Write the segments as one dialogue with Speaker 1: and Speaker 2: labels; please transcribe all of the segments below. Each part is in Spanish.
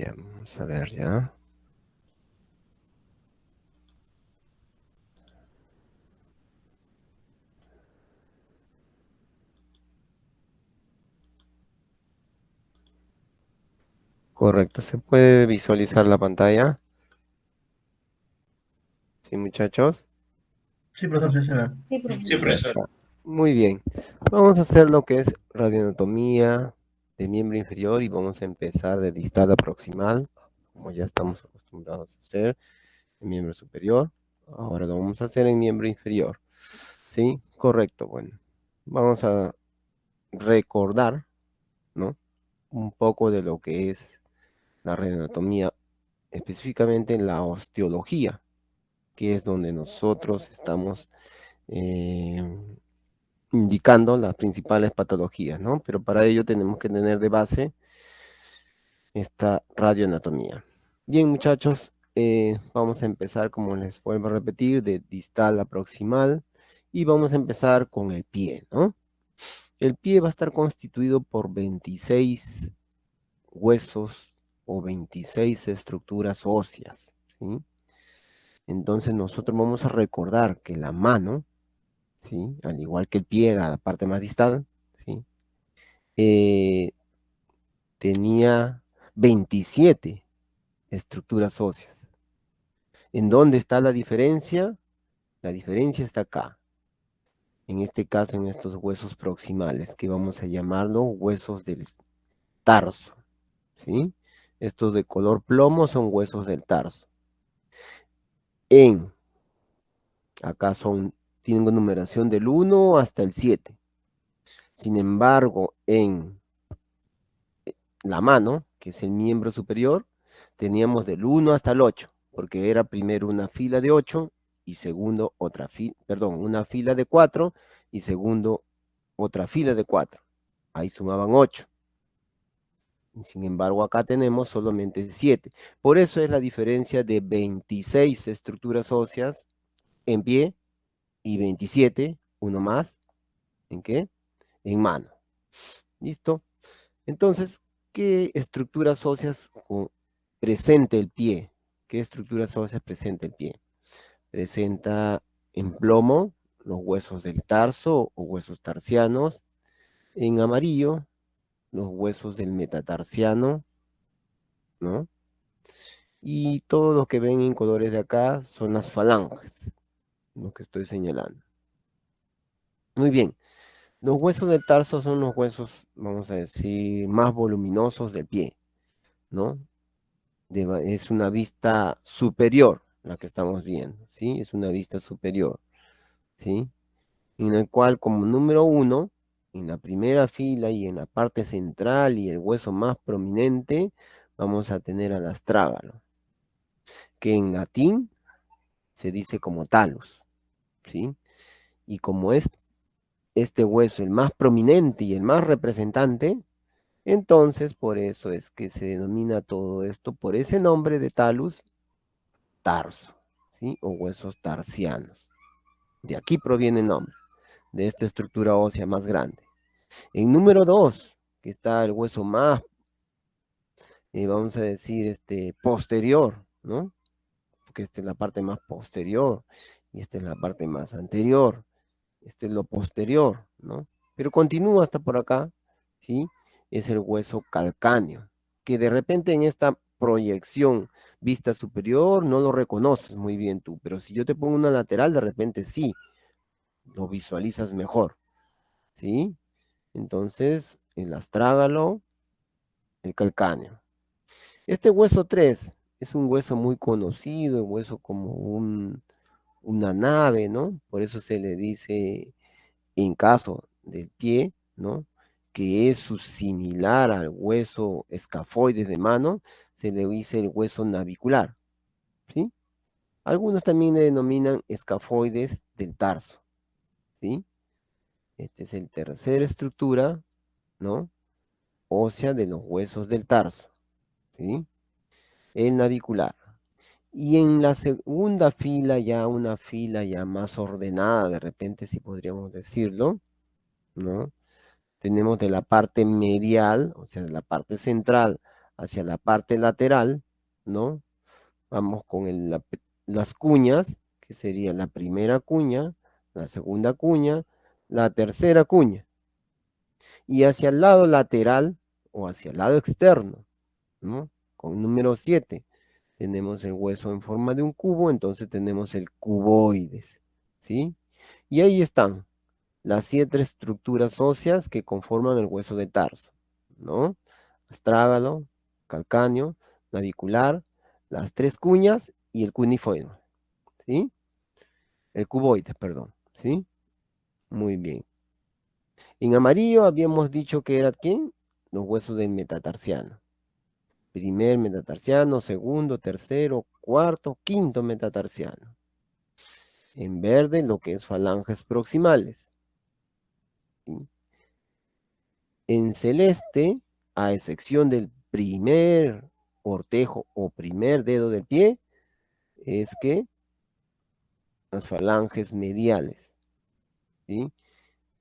Speaker 1: Ya, vamos a ver ya. Correcto, ¿se puede visualizar la pantalla? ¿Sí, muchachos?
Speaker 2: Sí, profesor, sí, señor.
Speaker 3: Sí,
Speaker 1: Ya
Speaker 3: profesor.
Speaker 1: está. Muy bien. Vamos a hacer lo que es radioanatomía de miembro inferior y vamos a empezar de distal a proximal, como ya estamos acostumbrados a hacer en miembro superior. Ahora lo vamos a hacer en miembro inferior. ¿Sí? Correcto, bueno. Vamos a recordar, ¿no? Un poco de lo que es la radioanatomía, específicamente en la osteología, que es donde nosotros estamos eh, indicando las principales patologías, ¿no? Pero para ello tenemos que tener de base esta radioanatomía. Bien, muchachos, vamos a empezar, como les vuelvo a repetir, de distal a proximal y vamos a empezar con el pie, ¿no? El pie va a estar constituido por 26 huesos o 26 estructuras óseas, ¿sí? Entonces nosotros vamos a recordar que la mano, ¿sí? Al igual que el pie, la parte más distal, ¿sí? Eh, tenía 27 estructuras óseas. ¿En dónde está la diferencia? La diferencia está acá. En este caso, en estos huesos proximales, que vamos a llamarlo huesos del tarso, ¿sí? Estos de color plomo son huesos del tarso. Acá tienen numeración del 1 hasta el 7. Sin embargo, en la mano, que es el miembro superior, teníamos del 1 hasta el 8, porque era primero una fila de 8 y segundo una fila de 4 y segundo otra fila de 4. Ahí sumaban 8. Sin embargo, acá tenemos solamente 7. Por eso es la diferencia de 26 estructuras óseas en pie y 27, uno más, ¿en qué? En mano. ¿Listo? Entonces, ¿qué estructuras óseas presenta el pie? ¿Qué estructuras óseas presenta el pie? Presenta en plomo los huesos del tarso o huesos tarsianos, en amarillo los huesos del metatarsiano, ¿no? Y todo lo que ven en colores de acá son las falanges, lo que estoy señalando. Muy bien, los huesos del tarso son los huesos, vamos a decir, más voluminosos del pie, ¿no? Es una vista superior la que estamos viendo, ¿sí? Es una vista superior, ¿sí? En el cual como número 1, en la primera fila y en la parte central y el hueso más prominente, vamos a tener al astrágalo, que en latín se dice como talus, ¿sí? Y como es este hueso el más prominente y el más representante, entonces por eso es que se denomina todo esto por ese nombre de talus, tarso, ¿sí? O huesos tarsianos. De aquí proviene el nombre, de esta estructura ósea más grande. En número 2, que está el hueso más, vamos a decir, posterior, ¿no? Porque esta es la parte más posterior y esta es la parte más anterior. Este es lo posterior, ¿no? Pero continúa hasta por acá, ¿sí? Es el hueso calcáneo, que de repente en esta proyección vista superior no lo reconoces muy bien tú, pero si yo te pongo una lateral, de repente sí, lo visualizas mejor, ¿sí? Entonces, el astrágalo, el calcáneo. Este hueso 3 es un hueso muy conocido, un hueso como una nave, ¿no? Por eso se le dice en caso del pie, ¿no? Que es similar al hueso escafoides de mano, se le dice el hueso navicular, ¿sí? Algunos también le denominan escafoides del tarso, ¿sí? Esta es el tercera estructura, ¿no? Ósea de los huesos del tarso, ¿sí? El navicular. Y en la segunda fila, ya una fila ya más ordenada, de repente, si podríamos decirlo, ¿no? Tenemos de la parte medial, o sea, de la parte central hacia la parte lateral, ¿no? Vamos con las cuñas, que sería la primera cuña, la segunda cuña, la tercera cuña. Y hacia el lado lateral o hacia el lado externo, ¿no? Con número 7 tenemos el hueso en forma de un cubo, entonces tenemos el cuboides, ¿sí? Y ahí están las 7 estructuras óseas que conforman el hueso de tarso, ¿no? Astrágalo, calcáneo, navicular, las 3 cuñas y el cuneiforme, ¿sí? El cuboide, perdón, ¿sí? Muy bien. En amarillo habíamos dicho que era ¿quién? Los huesos del metatarsiano. Primer metatarsiano, segundo, tercero, cuarto, quinto metatarsiano. En verde lo que es falanges proximales. ¿Sí? En celeste, a excepción del primer cortejo o primer dedo del pie, es que las falanges mediales. ¿Sí?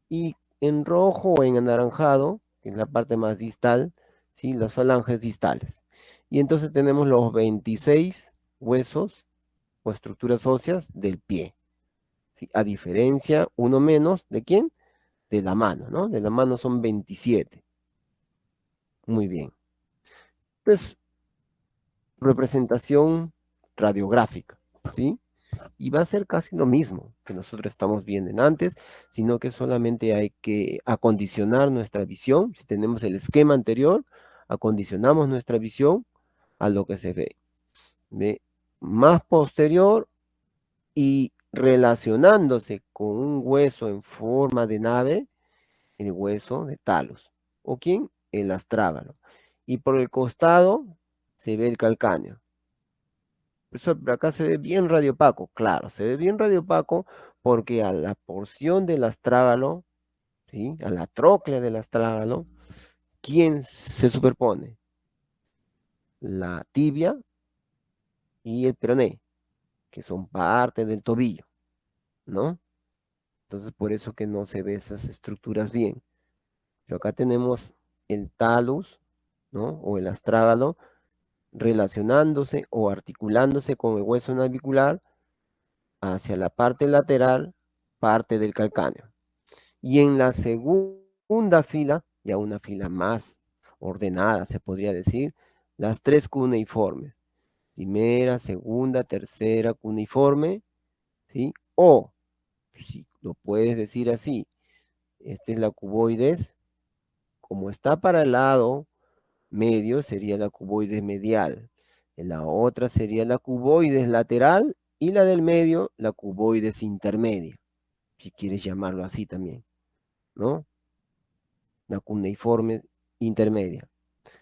Speaker 1: Y en rojo o en anaranjado, que es la parte más distal, ¿sí? Las falanges distales. Y entonces tenemos los 26 huesos o estructuras óseas del pie. ¿Sí? A diferencia, uno menos, ¿de quién? De la mano, ¿no? De la mano son 27. Muy bien. Pues representación radiográfica, ¿sí? Y va a ser casi lo mismo que nosotros estamos viendo en antes, sino que solamente hay que acondicionar nuestra visión. Si tenemos el esquema anterior, acondicionamos nuestra visión a lo que se ve. ¿Ve? Más posterior y relacionándose con un hueso en forma de nave, el hueso de talos. ¿O quién? El astrágalo. Y por el costado se ve el calcáneo. Eso acá se ve bien radiopaco, claro, se ve bien radiopaco porque a la porción del astrágalo, ¿sí? A la tróclea del astrágalo, ¿quién se superpone? La tibia y el peroné, que son parte del tobillo, ¿no? Entonces por eso que no se ve esas estructuras bien. Pero acá tenemos el talus, ¿no? O el astrágalo relacionándose o articulándose con el hueso navicular hacia la parte lateral, parte del calcáneo. Y en la segunda fila, ya una fila más ordenada, se podría decir, las 3 cuneiformes. Primera, segunda, tercera cuneiforme, ¿sí? O, si lo puedes decir así, esta es la cuboides, como está para el lado medio, sería la cuboides medial. La otra sería la cuboides lateral y la del medio, la cuboides intermedia, si quieres llamarlo así también, ¿no? La cuneiforme intermedia.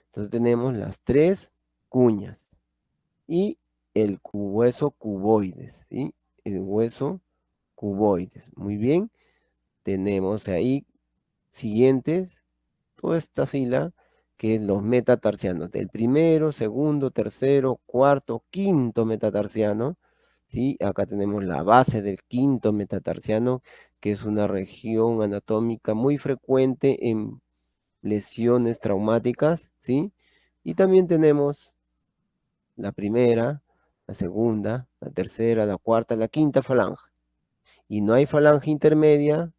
Speaker 1: Entonces tenemos las 3 cuñas y el hueso cuboides, ¿sí? El hueso cuboides. Muy bien. Tenemos ahí siguientes, toda esta fila, que es los metatarsianos, del primero, segundo, tercero, cuarto, quinto metatarsiano, ¿sí? Acá tenemos la base del quinto metatarsiano, que es una región anatómica muy frecuente en lesiones traumáticas, ¿sí? Y también tenemos la primera, la segunda, la tercera, la cuarta, la quinta falange. Y no hay falange intermedia,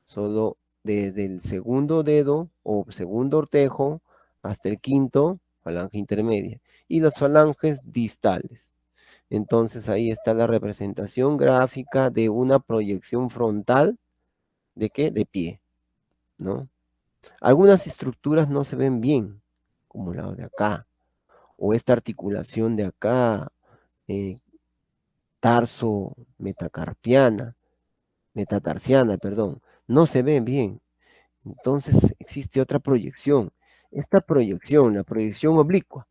Speaker 1: solo desde el segundo dedo o segundo ortejo hasta el quinto, falange intermedia. Y las falanges distales. Entonces ahí está la representación gráfica de una proyección frontal, ¿de qué? De pie, ¿no? Algunas estructuras no se ven bien, como la de acá, o esta articulación de acá, eh, tarso metacarpiana, metatarsiana, perdón, no se ven bien. Entonces existe otra proyección. Esta proyección, la proyección oblicua,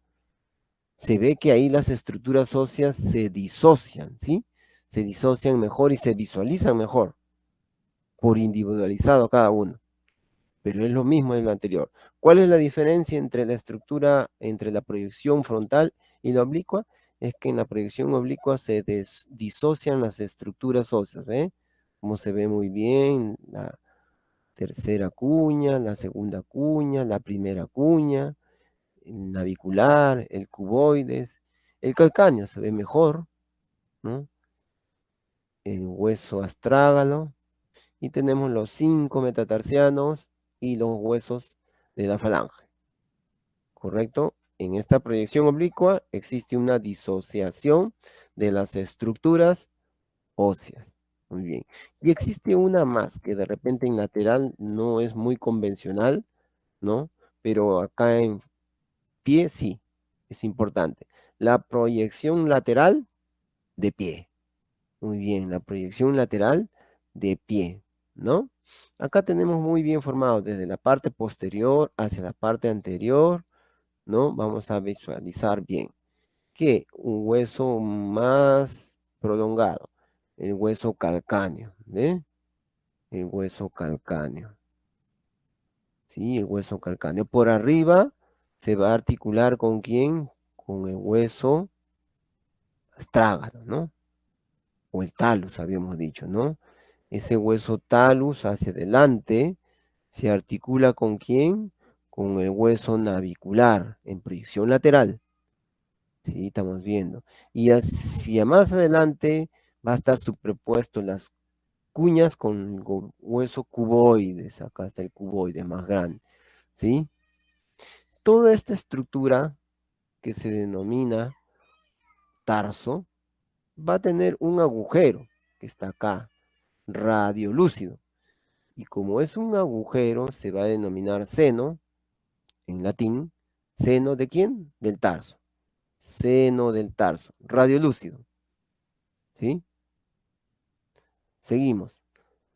Speaker 1: se ve que ahí las estructuras óseas se disocian, ¿sí? Se disocian mejor y se visualizan mejor, por individualizado cada uno. Pero es lo mismo de lo anterior. ¿Cuál es la diferencia entre la estructura, entre la proyección frontal y la oblicua? Es que en la proyección oblicua se disocian las estructuras óseas, ¿ve? Como se ve muy bien, la tercera cuña, la segunda cuña, la primera cuña, el navicular, el cuboides, el calcáneo se ve mejor, ¿no? El hueso astrágalo, y tenemos los 5 metatarsianos y los huesos de la falange, ¿correcto? En esta proyección oblicua existe una disociación de las estructuras óseas. Muy bien. Y existe una más que de repente en lateral no es muy convencional, ¿no? Pero acá en pie sí, es importante. La proyección lateral de pie. Muy bien, la proyección lateral de pie, ¿no? Acá tenemos muy bien formado desde la parte posterior hacia la parte anterior, ¿no? Vamos a visualizar bien que un hueso más prolongado, el hueso calcáneo, ¿ve? El hueso calcáneo, ¿sí? El hueso calcáneo. Por arriba se va a articular con quién? Con el hueso astrágalo, ¿no? O el talus, habíamos dicho, ¿no? Ese hueso talus hacia adelante se articula con quién? Con el hueso navicular en proyección lateral. Sí, estamos viendo. Y hacia más adelante va a estar superpuesto las cuñas con el hueso cuboides. Acá está el cuboide más grande. ¿Sí? Toda esta estructura que se denomina tarso va a tener un agujero que está acá, radiolúcido. Y como es un agujero, se va a denominar seno, en latín, seno de quién? Del tarso. Seno del tarso, radiolúcido. ¿Sí? Seguimos.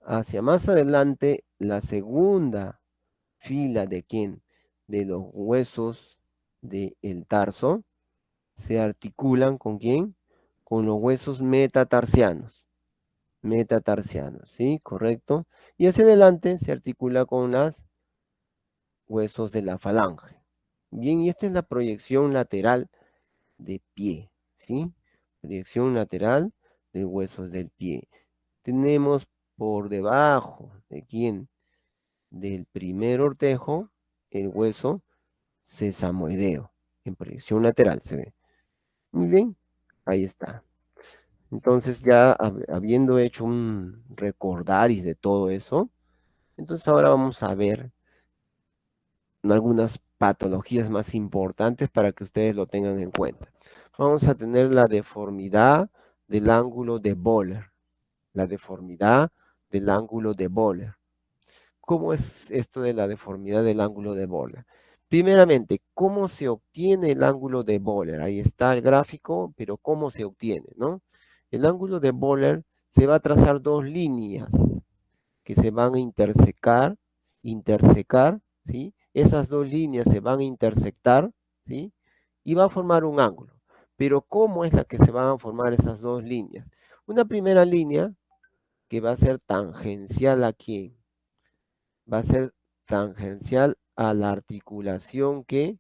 Speaker 1: Hacia más adelante, la segunda fila de quién? De los huesos del tarso se articulan con quién? Con los huesos metatarsianos. Metatarsianos, ¿sí? Correcto. Y hacia adelante se articula con los huesos de la falange. Bien, y esta es la proyección lateral de pie, ¿sí? Proyección lateral de huesos del pie. Tenemos por debajo de quién? Del primer ortejo, el hueso sesamoideo. En proyección lateral se ve. Muy bien, ahí está. Entonces ya habiendo hecho un recordaris de todo eso, entonces ahora vamos a ver algunas patologías más importantes para que ustedes lo tengan en cuenta. Vamos a tener la deformidad del ángulo de Boller. La deformidad del ángulo de Boller. ¿Cómo es esto de la deformidad del ángulo de Boller? Primeramente, ¿cómo se obtiene el ángulo de Boller? Ahí está el gráfico, pero ¿cómo se obtiene, no? El ángulo de Boller se va a trazar dos líneas que se van a intersecar, ¿sí? Esas dos líneas se van a intersectar, ¿sí? Y va a formar un ángulo. Pero ¿cómo es la que se van a formar esas dos líneas? Una primera línea que va a ser tangencial a quién? Va a ser tangencial a la articulación que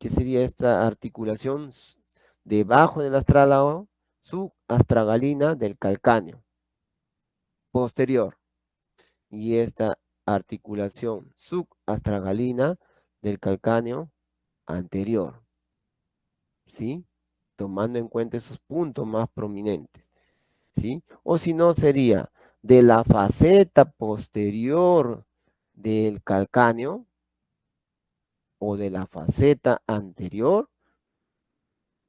Speaker 1: sería esta articulación debajo del astrálabo subastragalina del calcáneo posterior. Y esta articulación subastragalina del calcáneo anterior, ¿sí? Tomando en cuenta esos puntos más prominentes, ¿sí? O si no, sería de la faceta posterior del calcáneo o de la faceta anterior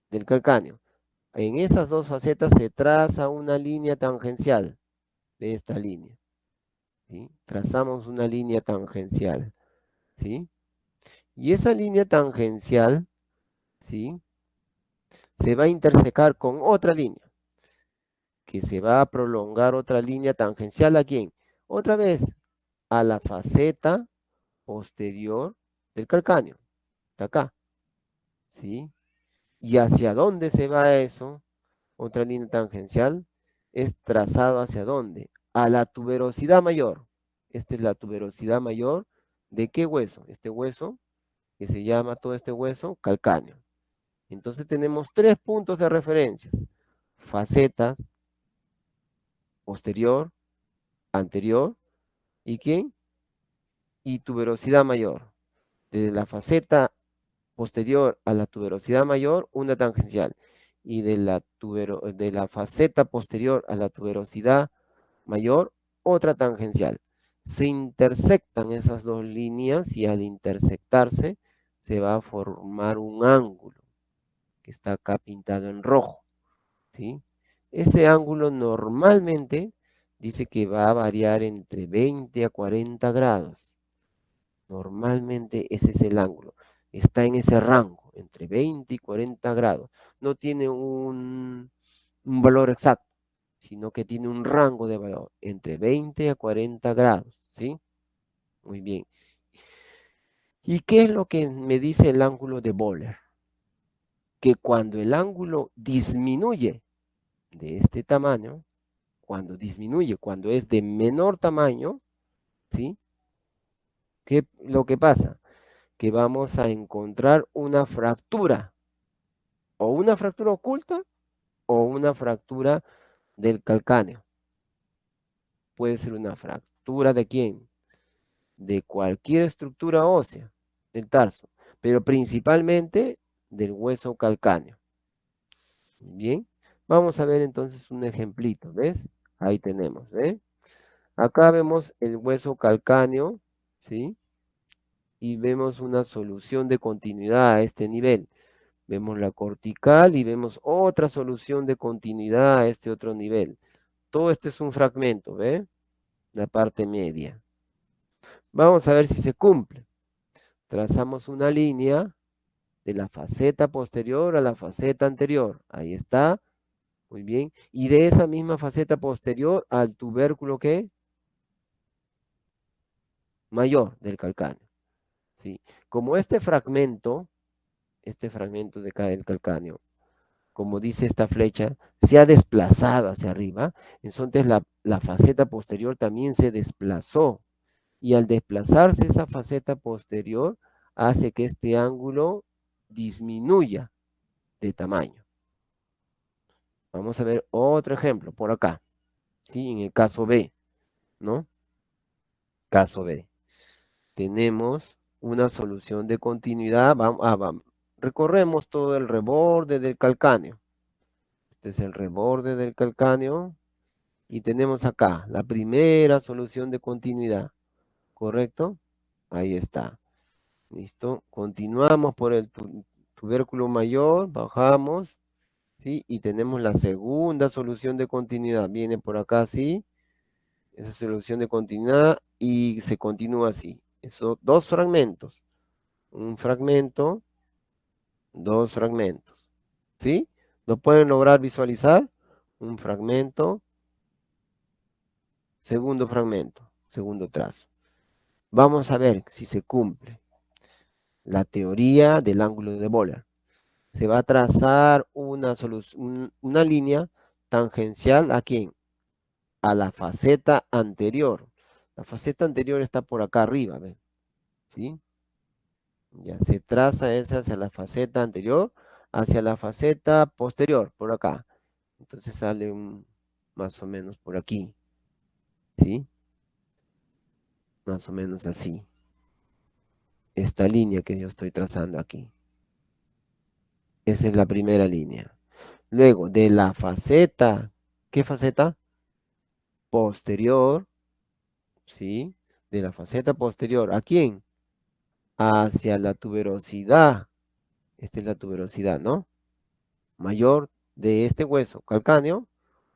Speaker 1: del calcáneo. En esas dos facetas se traza una línea tangencial de esta línea, ¿sí? Trazamos una línea tangencial, ¿sí? Y esa línea tangencial, ¿sí? Se va a intersecar con otra línea, que se va a prolongar otra línea tangencial ¿a quién? Otra vez, a la faceta posterior del calcáneo, de acá, ¿sí? ¿Y hacia dónde se va eso? Otra línea tangencial es trazado hacia dónde? A la tuberosidad mayor. Esta es la tuberosidad mayor de qué hueso? Este hueso, que se llama todo este hueso, calcáneo. Entonces tenemos tres puntos de referencia. Facetas, posterior, anterior, ¿y quién? Y tuberosidad mayor. de la faceta posterior a la tuberosidad mayor, una tangencial. Y de la faceta posterior a la tuberosidad mayor, otra tangencial. Se intersectan esas dos líneas y al intersectarse se va a formar un ángulo que está acá pintado en rojo, ¿sí? Ese ángulo normalmente dice que va a variar entre 20 a 40 grados. Normalmente ese es el ángulo. Está en ese rango, entre 20 y 40 grados. No tiene un valor exacto, sino que tiene un rango de valor entre 20 a 40 grados, ¿sí? Muy bien. ¿Y qué es lo que me dice el ángulo de Boller? Que cuando el ángulo disminuye de este tamaño, cuando disminuye, cuando es de menor tamaño, ¿sí? ¿Qué lo que pasa? Que vamos a encontrar una fractura, o una fractura oculta o una fractura del calcáneo. Puede ser una fractura de quién, de cualquier estructura ósea del tarso, pero principalmente del hueso calcáneo. Bien, vamos a ver entonces un ejemplito, ¿ves? Ahí tenemos, ¿ves? Acá vemos el hueso calcáneo, ¿sí? Y vemos una solución de continuidad a este nivel. Vemos la cortical y vemos otra solución de continuidad a este otro nivel. Todo esto es un fragmento, ¿ve? La parte media. Vamos a ver si se cumple. Trazamos una línea de la faceta posterior a la faceta anterior. Ahí está. Muy bien. Y de esa misma faceta posterior al tubérculo que mayor del calcáneo. ¿Sí? Como este fragmento de acá del calcáneo, como dice esta flecha, se ha desplazado hacia arriba, entonces la faceta posterior también se desplazó. Y al desplazarse esa faceta posterior, hace que este ángulo disminuya de tamaño. Vamos a ver otro ejemplo por acá, ¿sí? En el caso B, ¿no? Caso B. Tenemos una solución de continuidad. Recorremos todo el reborde del calcáneo. Este es el reborde del calcáneo. Y tenemos acá la primera solución de continuidad, ¿correcto? Ahí está. Listo. Continuamos por el tubérculo mayor, bajamos, ¿sí? Y tenemos la segunda solución de continuidad. Viene por acá así, esa solución de continuidad y se continúa así. Esos dos fragmentos. Un fragmento, dos fragmentos. ¿Sí? ¿Lo pueden lograr visualizar? Un fragmento, segundo fragmento, segundo trazo. Vamos a ver si se cumple la teoría del ángulo de Boller. Se va a trazar una línea tangencial ¿a quién? A la faceta anterior. La faceta anterior está por acá arriba, ¿ven? ¿Sí? Ya se traza esa hacia la faceta anterior, hacia la faceta posterior, por acá. Entonces sale más o menos por aquí, ¿sí? Más o menos así. Esta línea que yo estoy trazando aquí. Esa es la primera línea. Luego, de la faceta, ¿qué faceta? Posterior, ¿sí? De la faceta posterior, ¿a quién? Hacia la tuberosidad. Esta es la tuberosidad, ¿no? Mayor de este hueso calcáneo,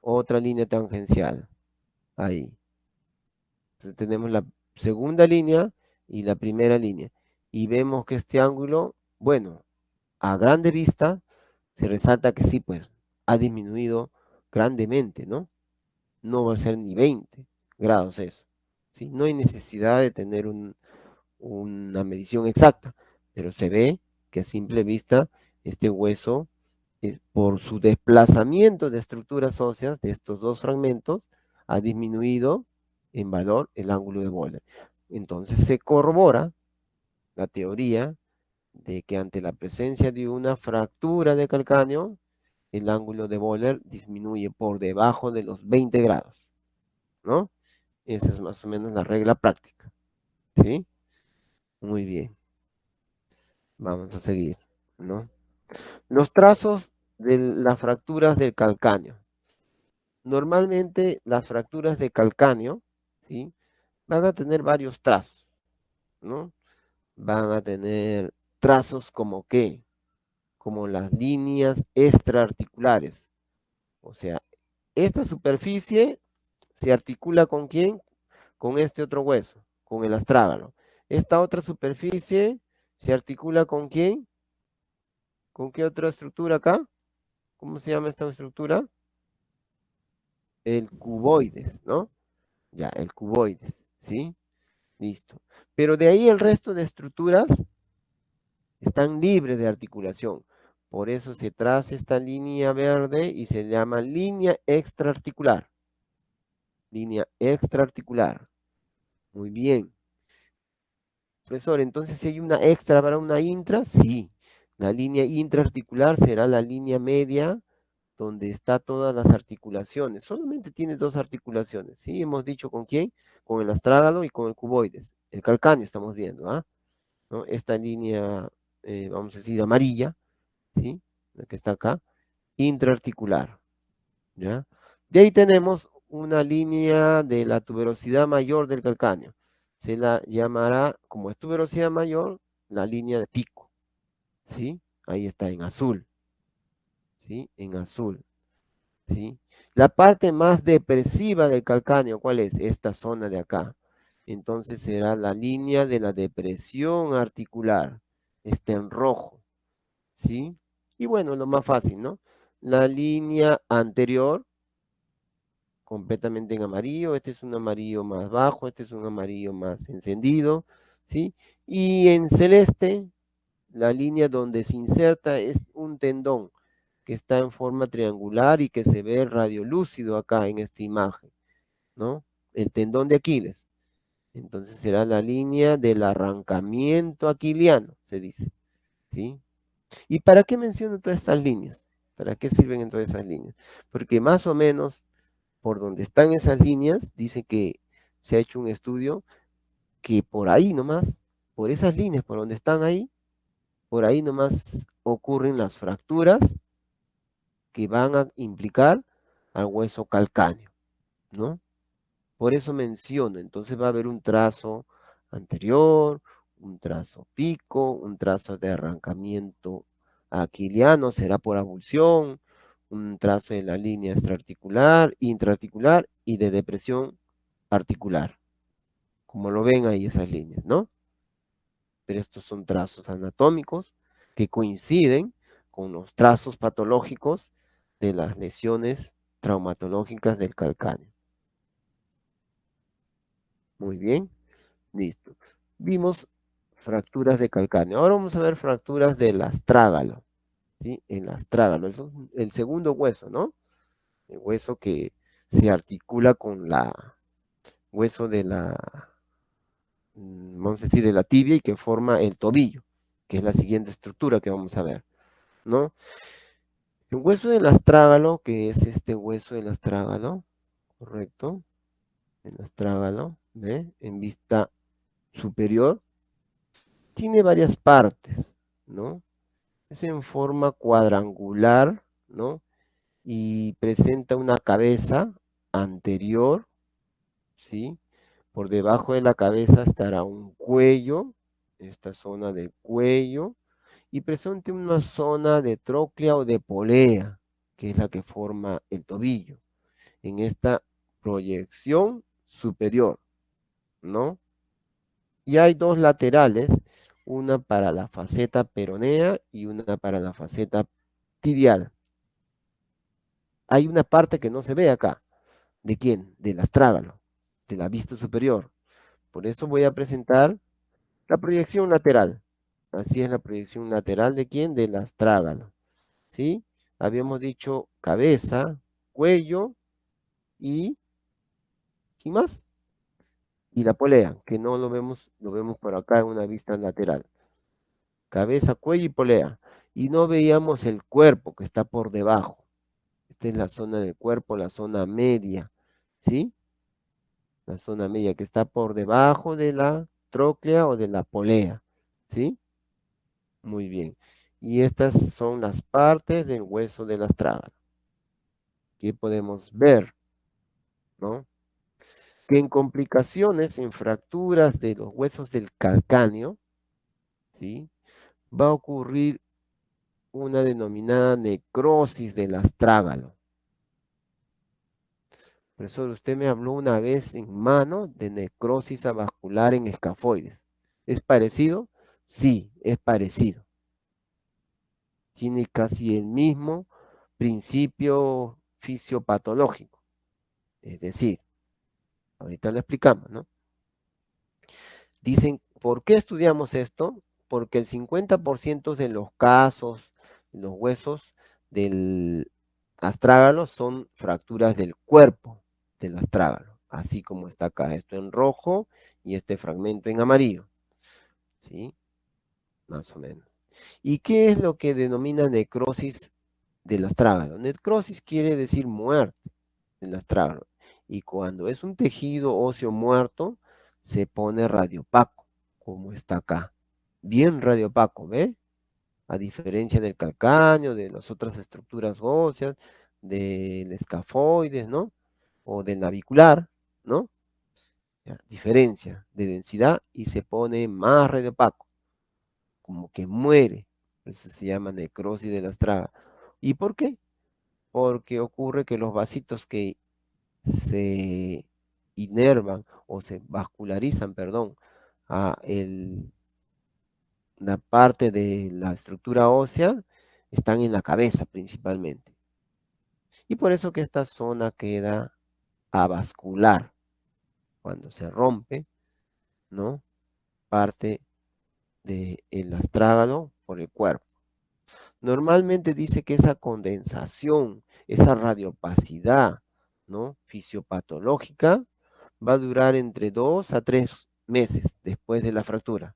Speaker 1: otra línea tangencial. Ahí. Entonces tenemos la segunda línea y la primera línea. Y vemos que este ángulo, bueno, a grande vista, se resalta que sí, pues, ha disminuido grandemente, ¿no? No va a ser ni 20 grados eso. ¿Sí? No hay necesidad de tener una medición exacta, pero se ve que a simple vista este hueso, por su desplazamiento de estructuras óseas de estos dos fragmentos, ha disminuido en valor el ángulo de Boller. Entonces se corrobora la teoría de que ante la presencia de una fractura de calcáneo, el ángulo de Boller disminuye por debajo de los 20 grados, ¿no? Esa es más o menos la regla práctica, ¿sí? Muy bien. Vamos a seguir, ¿no? Los trazos de las fracturas del calcáneo. Normalmente las fracturas de calcáneo, ¿sí? Van a tener varios trazos, ¿no? Van a tener trazos como qué, como las líneas extraarticulares. O sea, esta superficie se articula con quién? Con este otro hueso, con el astrágalo. Esta otra superficie se articula con quién? ¿Con qué otra estructura acá? ¿Cómo se llama esta estructura? El cuboides, ¿no? Ya, el cuboides, ¿sí? Listo. Pero de ahí el resto de estructuras están libres de articulación. Por eso se traza esta línea verde y se llama línea extraarticular. Línea extraarticular. Muy bien. Profesor, entonces si hay una extra para una intra, sí. La línea intraarticular será la línea media donde está todas las articulaciones. Solamente tiene dos articulaciones, ¿sí? Hemos dicho con quién, con el astrágalo y con el cuboides. El calcáneo estamos viendo, ¿ah? ¿No? Esta línea, vamos a decir, amarilla, ¿sí? La que está acá, intraarticular, ¿ya? De ahí tenemos una línea de la tuberosidad mayor del calcáneo. Se la llamará, como es tuberosidad mayor, la línea de pico, ¿sí? Ahí está en azul, ¿sí? En azul. ¿Sí? La parte más depresiva del calcáneo, ¿cuál es? Esta zona de acá. Entonces será la línea de la depresión articular. Está en rojo, ¿sí? Y bueno, lo más fácil, ¿no? La línea anterior, completamente en amarillo. Este es un amarillo más bajo, este es un amarillo más encendido, ¿sí? Y en celeste, la línea donde se inserta es un tendón que está en forma triangular y que se ve radiolúcido acá en esta imagen, ¿no? El tendón de Aquiles. Entonces será la línea del arrancamiento aquiliano, se dice, ¿sí? ¿Y para qué menciono todas estas líneas? ¿Para qué sirven en todas esas líneas? Porque más o menos por donde están esas líneas, dice que se ha hecho un estudio que por ahí nomás, por esas líneas, por donde están ahí, por ahí nomás ocurren las fracturas que van a implicar al hueso calcáneo, ¿no? Por eso menciono, entonces va a haber un trazo anterior, un trazo pico, un trazo de arrancamiento aquiliano, será por abulsión, un trazo de la línea extraarticular, intraarticular y de depresión articular, como lo ven ahí esas líneas, ¿no? Pero estos son trazos anatómicos que coinciden con los trazos patológicos de las lesiones traumatológicas del calcáneo. Muy bien, listo. Vimos fracturas de calcáneo. Ahora vamos a ver fracturas del astrágalo, ¿sí? El astrágalo, es el segundo hueso, ¿no? El hueso que se articula con la hueso de la, vamos a decir, de la tibia y que forma el tobillo, que es la siguiente estructura que vamos a ver, ¿no? El hueso del astrágalo, que es este hueso del astrágalo, correcto, el astrágalo, ¿ve? En vista superior, tiene varias partes, ¿no? Es en forma cuadrangular, ¿no? Y presenta una cabeza anterior, ¿sí? Por debajo de la cabeza estará un cuello, esta zona del cuello, y presenta una zona de tróclea o de polea, que es la que forma el tobillo, en esta proyección superior, ¿no? Y hay dos laterales, una para la faceta peronea y una para la faceta tibial. Hay una parte que no se ve acá. ¿De quién? Del astrágalo, de la vista superior. Por eso voy a presentar la proyección lateral. Así es la proyección lateral de quién? Del astrágalo. ¿Sí? Habíamos dicho cabeza, cuello y ¿quién más? Y la polea, que no lo vemos por acá en una vista lateral. Cabeza, cuello y polea. Y no veíamos el cuerpo que está por debajo. Esta es la zona del cuerpo, la zona media, ¿sí? La zona media que está por debajo de la tróclea o de la polea, ¿sí? Muy bien. Y estas son las partes del hueso del astrágalo. ¿Qué podemos ver? ¿No? Que en complicaciones, en fracturas de los huesos del calcáneo, ¿sí? Va a ocurrir una denominada necrosis del astrágalo. Profesor, usted me habló una vez en mano de necrosis avascular en escafoides. ¿Es parecido? Sí, es parecido. Tiene casi el mismo principio fisiopatológico. Es decir, ahorita lo explicamos, ¿no? Dicen, ¿por qué estudiamos esto? Porque el 50% de los casos, los huesos del astrágalo son fracturas del cuerpo del astrágalo, así como está acá, esto en rojo y este fragmento en amarillo, ¿sí? Más o menos. ¿Y qué es lo que denomina necrosis del astrágalo? Necrosis quiere decir muerte del astrágalo. Y cuando es un tejido óseo muerto, se pone radiopaco, como está acá. Bien radiopaco, ¿ve? A diferencia del calcáneo, de las otras estructuras óseas, del escafoides, ¿no? O del navicular, ¿no? Ya, diferencia de densidad y se pone más radiopaco, como que muere. Eso se llama necrosis del astrágalo. ¿Y por qué? Porque ocurre que los vasitos que se inervan o se vascularizan, perdón, a la parte de la estructura ósea, están en la cabeza principalmente. Y por eso que esta zona queda avascular. Cuando se rompe, ¿no? Parte del astrágalo por el cuerpo. Normalmente dice que esa condensación, esa radiopacidad, ¿no? Fisiopatológica, va a durar entre 2 a 3 meses después de la fractura.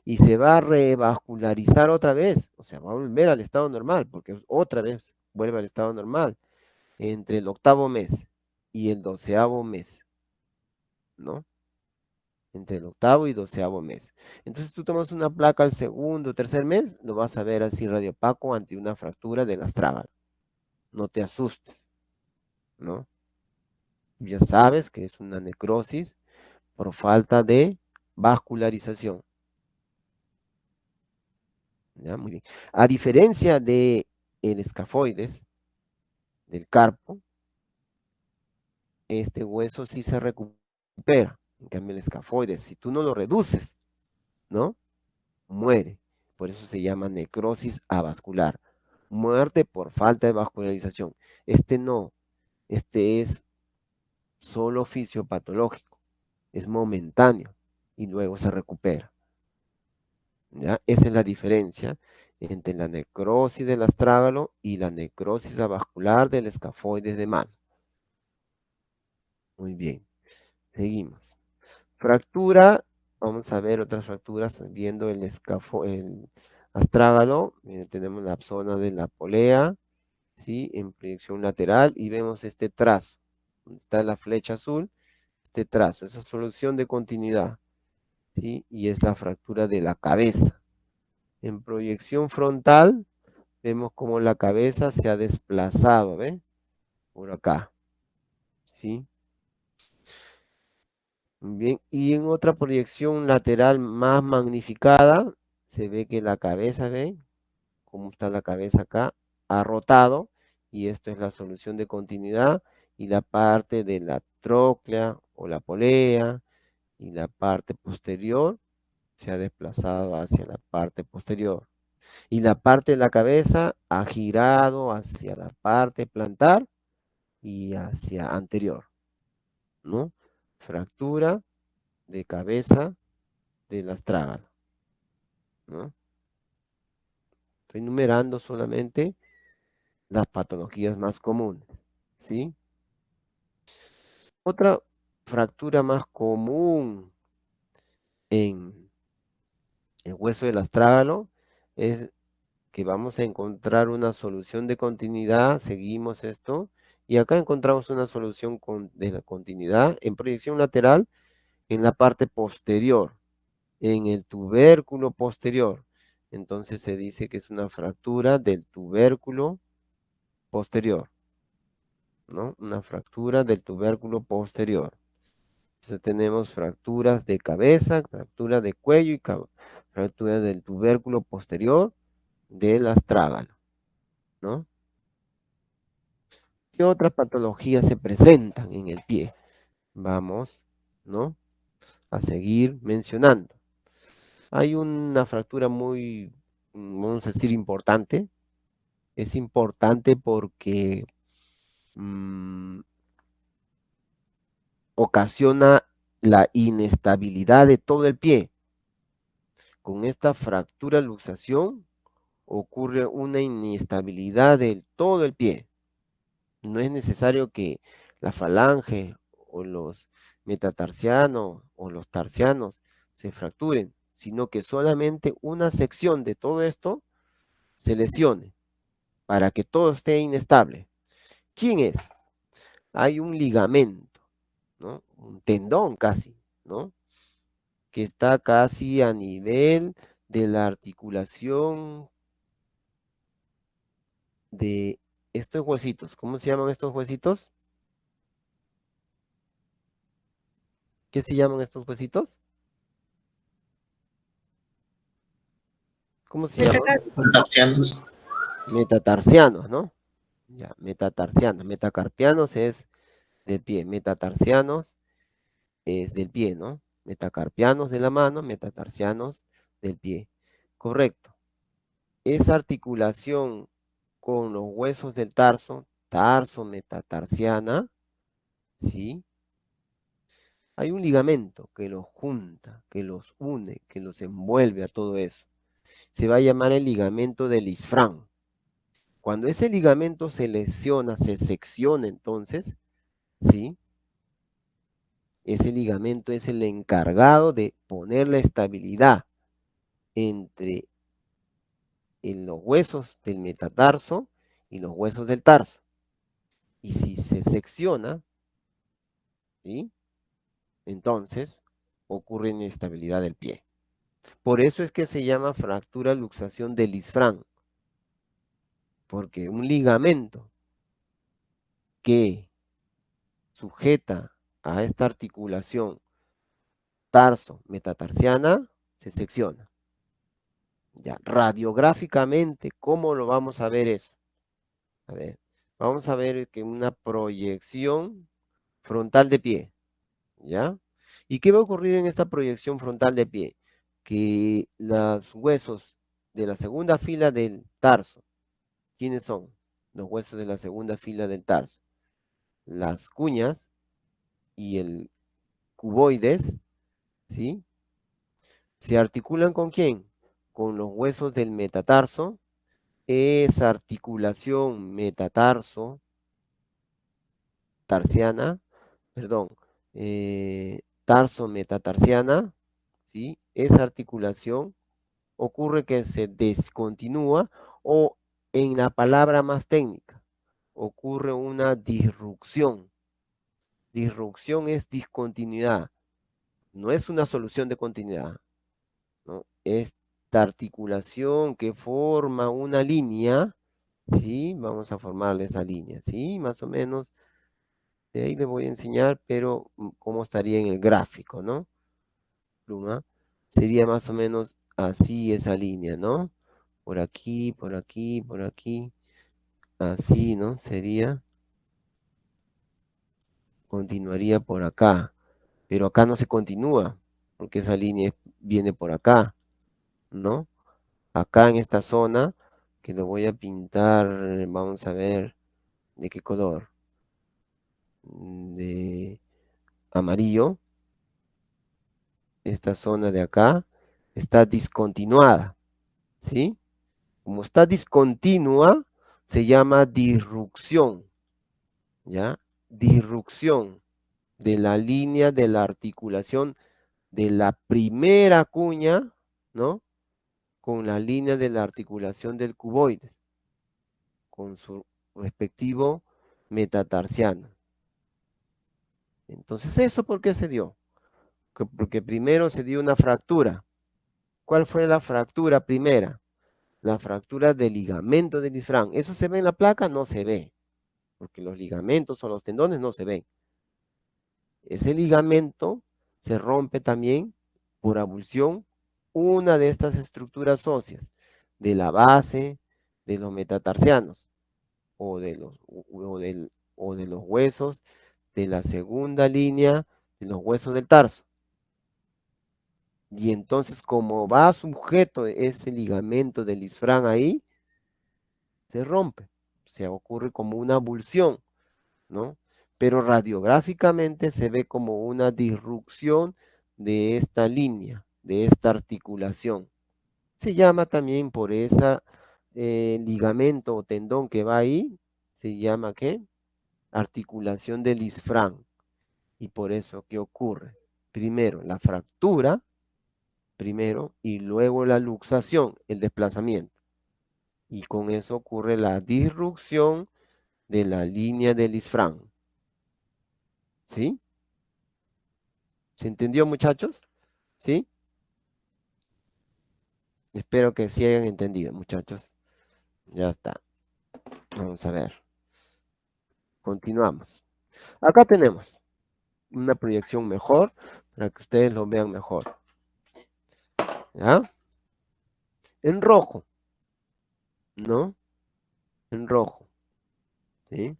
Speaker 1: Y se va a revascularizar otra vez, o sea, va a volver al estado normal, porque otra vez vuelve al estado normal, entre el octavo mes y el 12.º mes, ¿no? Entre el octavo y 12.º mes. Entonces tú tomas una placa al segundo, tercer mes, lo vas a ver así radiopaco ante una fractura del astrágalo. No te asustes, ¿no? Ya sabes que es una necrosis por falta de vascularización. ¿Ya? Muy bien. A diferencia de el escafoides, del carpo, este hueso sí se recupera. En cambio, el escafoides, si tú no lo reduces, ¿no? Muere. Por eso se llama necrosis avascular. Muerte por falta de vascularización. Este no. Este es solo fisiopatológico. Es momentáneo y luego se recupera. ¿Ya? Esa es la diferencia entre la necrosis del astrágalo y la necrosis avascular del escafoides de mano. Muy bien, seguimos. Fractura, vamos a ver otras fracturas viendo el astrágalo. Tenemos la zona de la polea, ¿sí? En proyección lateral y vemos este trazo, donde está la flecha azul, este trazo, esa solución de continuidad, ¿sí? Y es la fractura de la cabeza. En proyección frontal, vemos cómo la cabeza se ha desplazado, ¿ven? Por acá, ¿sí? Bien, y en otra proyección lateral más magnificada, se ve que la cabeza, ¿ven? Cómo está la cabeza acá, ha rotado, y esto es la solución de continuidad, y la parte de la tróclea o la polea, y la parte posterior se ha desplazado hacia la parte posterior. Y la parte de la cabeza ha girado hacia la parte plantar y hacia anterior, ¿no? Fractura de cabeza del astrágalo, ¿no? Estoy numerando solamente las patologías más comunes, ¿sí? Otra fractura más común en el hueso del astrágalo es que vamos a encontrar una solución de continuidad, seguimos esto, y acá encontramos una solución de la continuidad en proyección lateral en la parte posterior, en el tubérculo posterior. entonces se dice que es una fractura del tubérculo posterior, ¿no? Una fractura del tubérculo posterior. Entonces tenemos fracturas de cabeza, fractura de cuello y fractura del tubérculo posterior del astrágalo, ¿no? ¿Qué otras patologías se presentan en el pie? Vamos, ¿no? A seguir mencionando. Hay una fractura muy, vamos a decir, importante. Es importante porque ocasiona la inestabilidad de todo el pie. Con esta fractura luxación ocurre una inestabilidad de todo el pie. No es necesario que la falange o los metatarsianos o los tarsianos se fracturen, sino que solamente una sección de todo esto se lesione para que todo esté inestable. ¿Quién es? Hay un ligamento, ¿no? Un tendón casi, ¿no? Que está casi a nivel de la articulación de estos huesitos. ¿Cómo se llaman estos huesitos? ¿Qué se llaman estos huesitos? ¿Cómo se llaman?
Speaker 2: Tarsianos.
Speaker 1: Metatarsianos, ¿no? Ya, metatarsianos. Metacarpianos es del pie. Metatarsianos es del pie, ¿no? Metacarpianos de la mano, metatarsianos del pie. Correcto. Esa articulación con los huesos del tarso metatarsiana, ¿sí? Hay un ligamento que los junta, que los une, que los envuelve a todo eso. Se va a llamar el ligamento del isfrán. Cuando ese ligamento se lesiona, se secciona entonces, ¿sí? Ese ligamento es el encargado de poner la estabilidad entre en los huesos del metatarso y los huesos del tarso. Y si se secciona, ¿sí? Entonces ocurre inestabilidad del pie. Por eso es que se llama fractura luxación del isfrán, porque un ligamento que sujeta a esta articulación tarso metatarsiana se secciona. Ya, radiográficamente, ¿cómo lo vamos a ver eso? A ver, vamos a ver que una proyección frontal de pie, ¿ya? ¿Y qué va a ocurrir en esta proyección frontal de pie? Que los huesos de la segunda fila del tarso, ¿quiénes son? Los huesos de la segunda fila del tarso. Las cuñas y el cuboides, ¿sí? ¿Se articulan con quién? Con los huesos del metatarso. Esa articulación metatarso tarsiana, perdón, tarso metatarsiana, ¿sí? Esa articulación ocurre que se descontinúa o en la palabra más técnica, ocurre una disrupción. Disrupción es discontinuidad, no es una solución de continuidad, ¿no? Esta articulación que forma una línea, ¿sí? Vamos a formarle esa línea, ¿sí? Más o menos, de ahí le voy a enseñar, pero cómo estaría en el gráfico, ¿no? Pluma, sería más o menos así esa línea, ¿no? Por aquí, por aquí, por aquí, así, ¿no? Sería, continuaría por acá, pero acá no se continúa, porque esa línea viene por acá, ¿no? Acá en esta zona, que lo voy a pintar, vamos a ver, ¿de qué color? De amarillo, esta zona de acá está discontinuada, ¿sí? Como está discontinua, se llama disrupción, ¿ya? Disrupción de la línea de la articulación de la primera cuña, ¿no? Con la línea de la articulación del cuboides, con su respectivo metatarsiano. Entonces, ¿eso por qué se dio? Porque primero se dio una fractura. ¿Cuál fue la fractura primera? La fractura del ligamento del disfrán. ¿Eso se ve en la placa? No se ve, porque los ligamentos o los tendones no se ven. Ese ligamento se rompe también por abulsión una de estas estructuras óseas, de la base de los metatarsianos o de los huesos de la segunda línea de los huesos del tarso. Y entonces, como va sujeto ese ligamento del isfrán ahí, se rompe, se ocurre como una abulsión, ¿no? Pero radiográficamente se ve como una disrupción de esta línea, de esta articulación. Se llama también por ese ligamento o tendón que va ahí, se llama ¿qué? Articulación del isfrán. Y por eso, ¿qué ocurre? Primero la fractura, primero, y luego la luxación, el desplazamiento. Y con eso ocurre la disrupción de la línea del isfrán. ¿Sí? ¿Se entendió, muchachos? ¿Sí? Espero que sí hayan entendido, muchachos. Ya está. Vamos a ver. Continuamos. Acá tenemos una proyección mejor para que ustedes lo vean mejor. ¿Ya? En rojo, ¿no? En rojo. ¿Sí?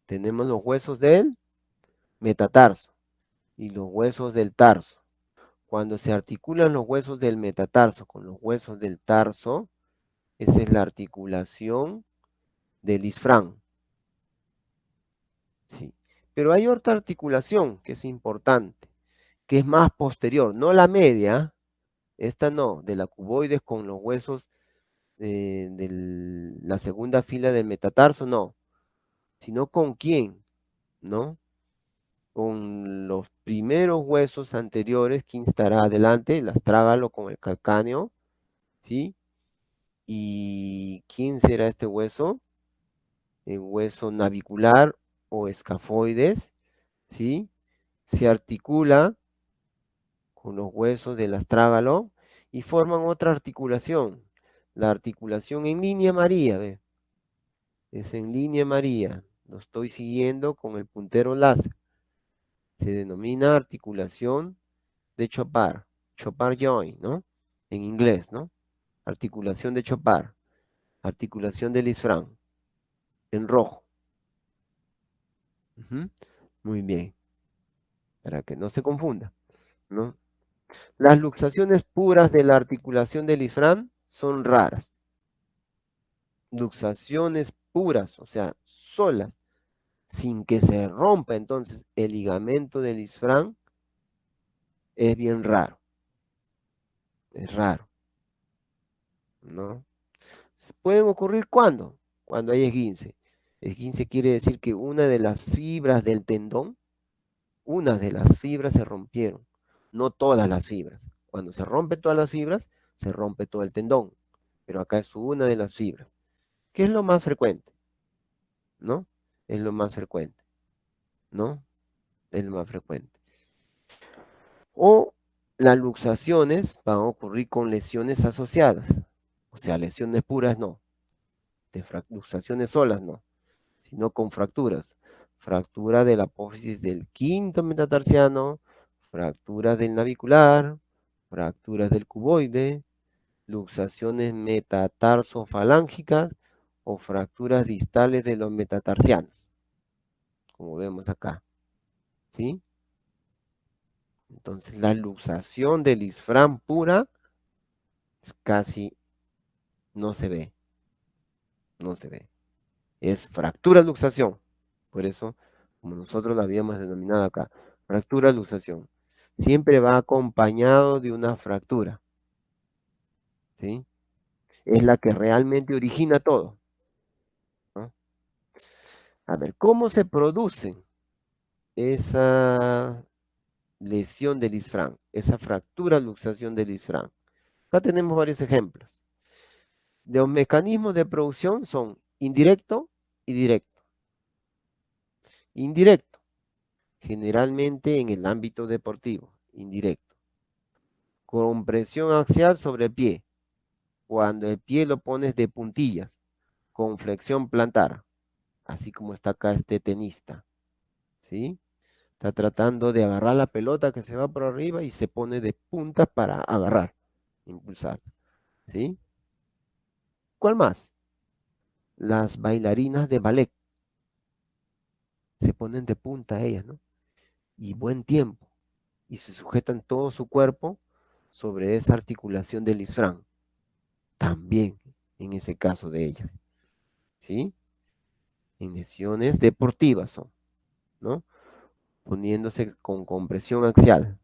Speaker 1: Tenemos los huesos del metatarso y los huesos del tarso. Cuando se articulan los huesos del metatarso con los huesos del tarso, esa es la articulación del isfrán. ¿Sí? Pero hay otra articulación que es importante, que es más posterior, no la media, esta no, de la cuboides con los huesos de la segunda fila del metatarso, no, sino con quién, ¿no? Con los primeros huesos anteriores, quién estará adelante, el astrágalo con el calcáneo, ¿sí? ¿Y quién será este hueso? El hueso navicular o escafoides, ¿sí? Se articula con los huesos del astrágalo y forman otra articulación. La articulación en línea María, ¿ve? Es en línea María. Lo estoy siguiendo con el puntero láser. Se denomina articulación de Chopard. Chopard joint, ¿no? En inglés, ¿no? Articulación de Chopard. Articulación del isfrán. En rojo. Ujú. Muy bien. Para que no se confunda, ¿no? Las luxaciones puras de la articulación del isfrán son raras. Luxaciones puras, o sea, solas, sin que se rompa entonces el ligamento del isfrán, es bien raro. Es raro, ¿no? ¿Pueden ocurrir cuándo? Cuando hay esguince. Esguince quiere decir que una de las fibras del tendón, una de las fibras se rompieron, no todas las fibras. Cuando se rompen todas las fibras, se rompe todo el tendón, pero acá es una de las fibras. ¿Qué es lo más frecuente? ¿No? Es lo más frecuente, ¿no? Es lo más frecuente. O las luxaciones van a ocurrir con lesiones asociadas, o sea, lesiones puras no, de luxaciones solas no, sino con fracturas. Fractura de la apófisis del quinto metatarsiano, fracturas del navicular, fracturas del cuboide, luxaciones metatarsofalángicas o fracturas distales de los metatarsianos, como vemos acá. ¿Sí? Entonces, la luxación del isfrán pura es casi no se ve, no se ve. Es fractura luxación. Por eso, como nosotros la habíamos denominado acá, fractura luxación. Siempre va acompañado de una fractura. ¿Sí? Es la que realmente origina todo, ¿no? A ver, ¿cómo se produce esa lesión del isfrán, esa fractura luxación del isfrán? Acá tenemos varios ejemplos. Los mecanismos de producción son indirecto y directo. Indirecto, generalmente en el ámbito deportivo, indirecto. Compresión axial sobre el pie, Cuando el pie lo pones de puntillas, con flexión plantar, así como está acá este tenista, ¿sí? Está tratando de agarrar la pelota que se va por arriba y se pone de punta para agarrar, impulsar, ¿sí? ¿Cuál más? Las bailarinas de ballet se ponen de punta ellas, ¿no? Y buen tiempo, y se sujetan todo su cuerpo sobre esa articulación del isfrán, también en ese caso de ellas, ¿sí? En lesiones deportivas son, ¿no? Poniéndose con compresión axial.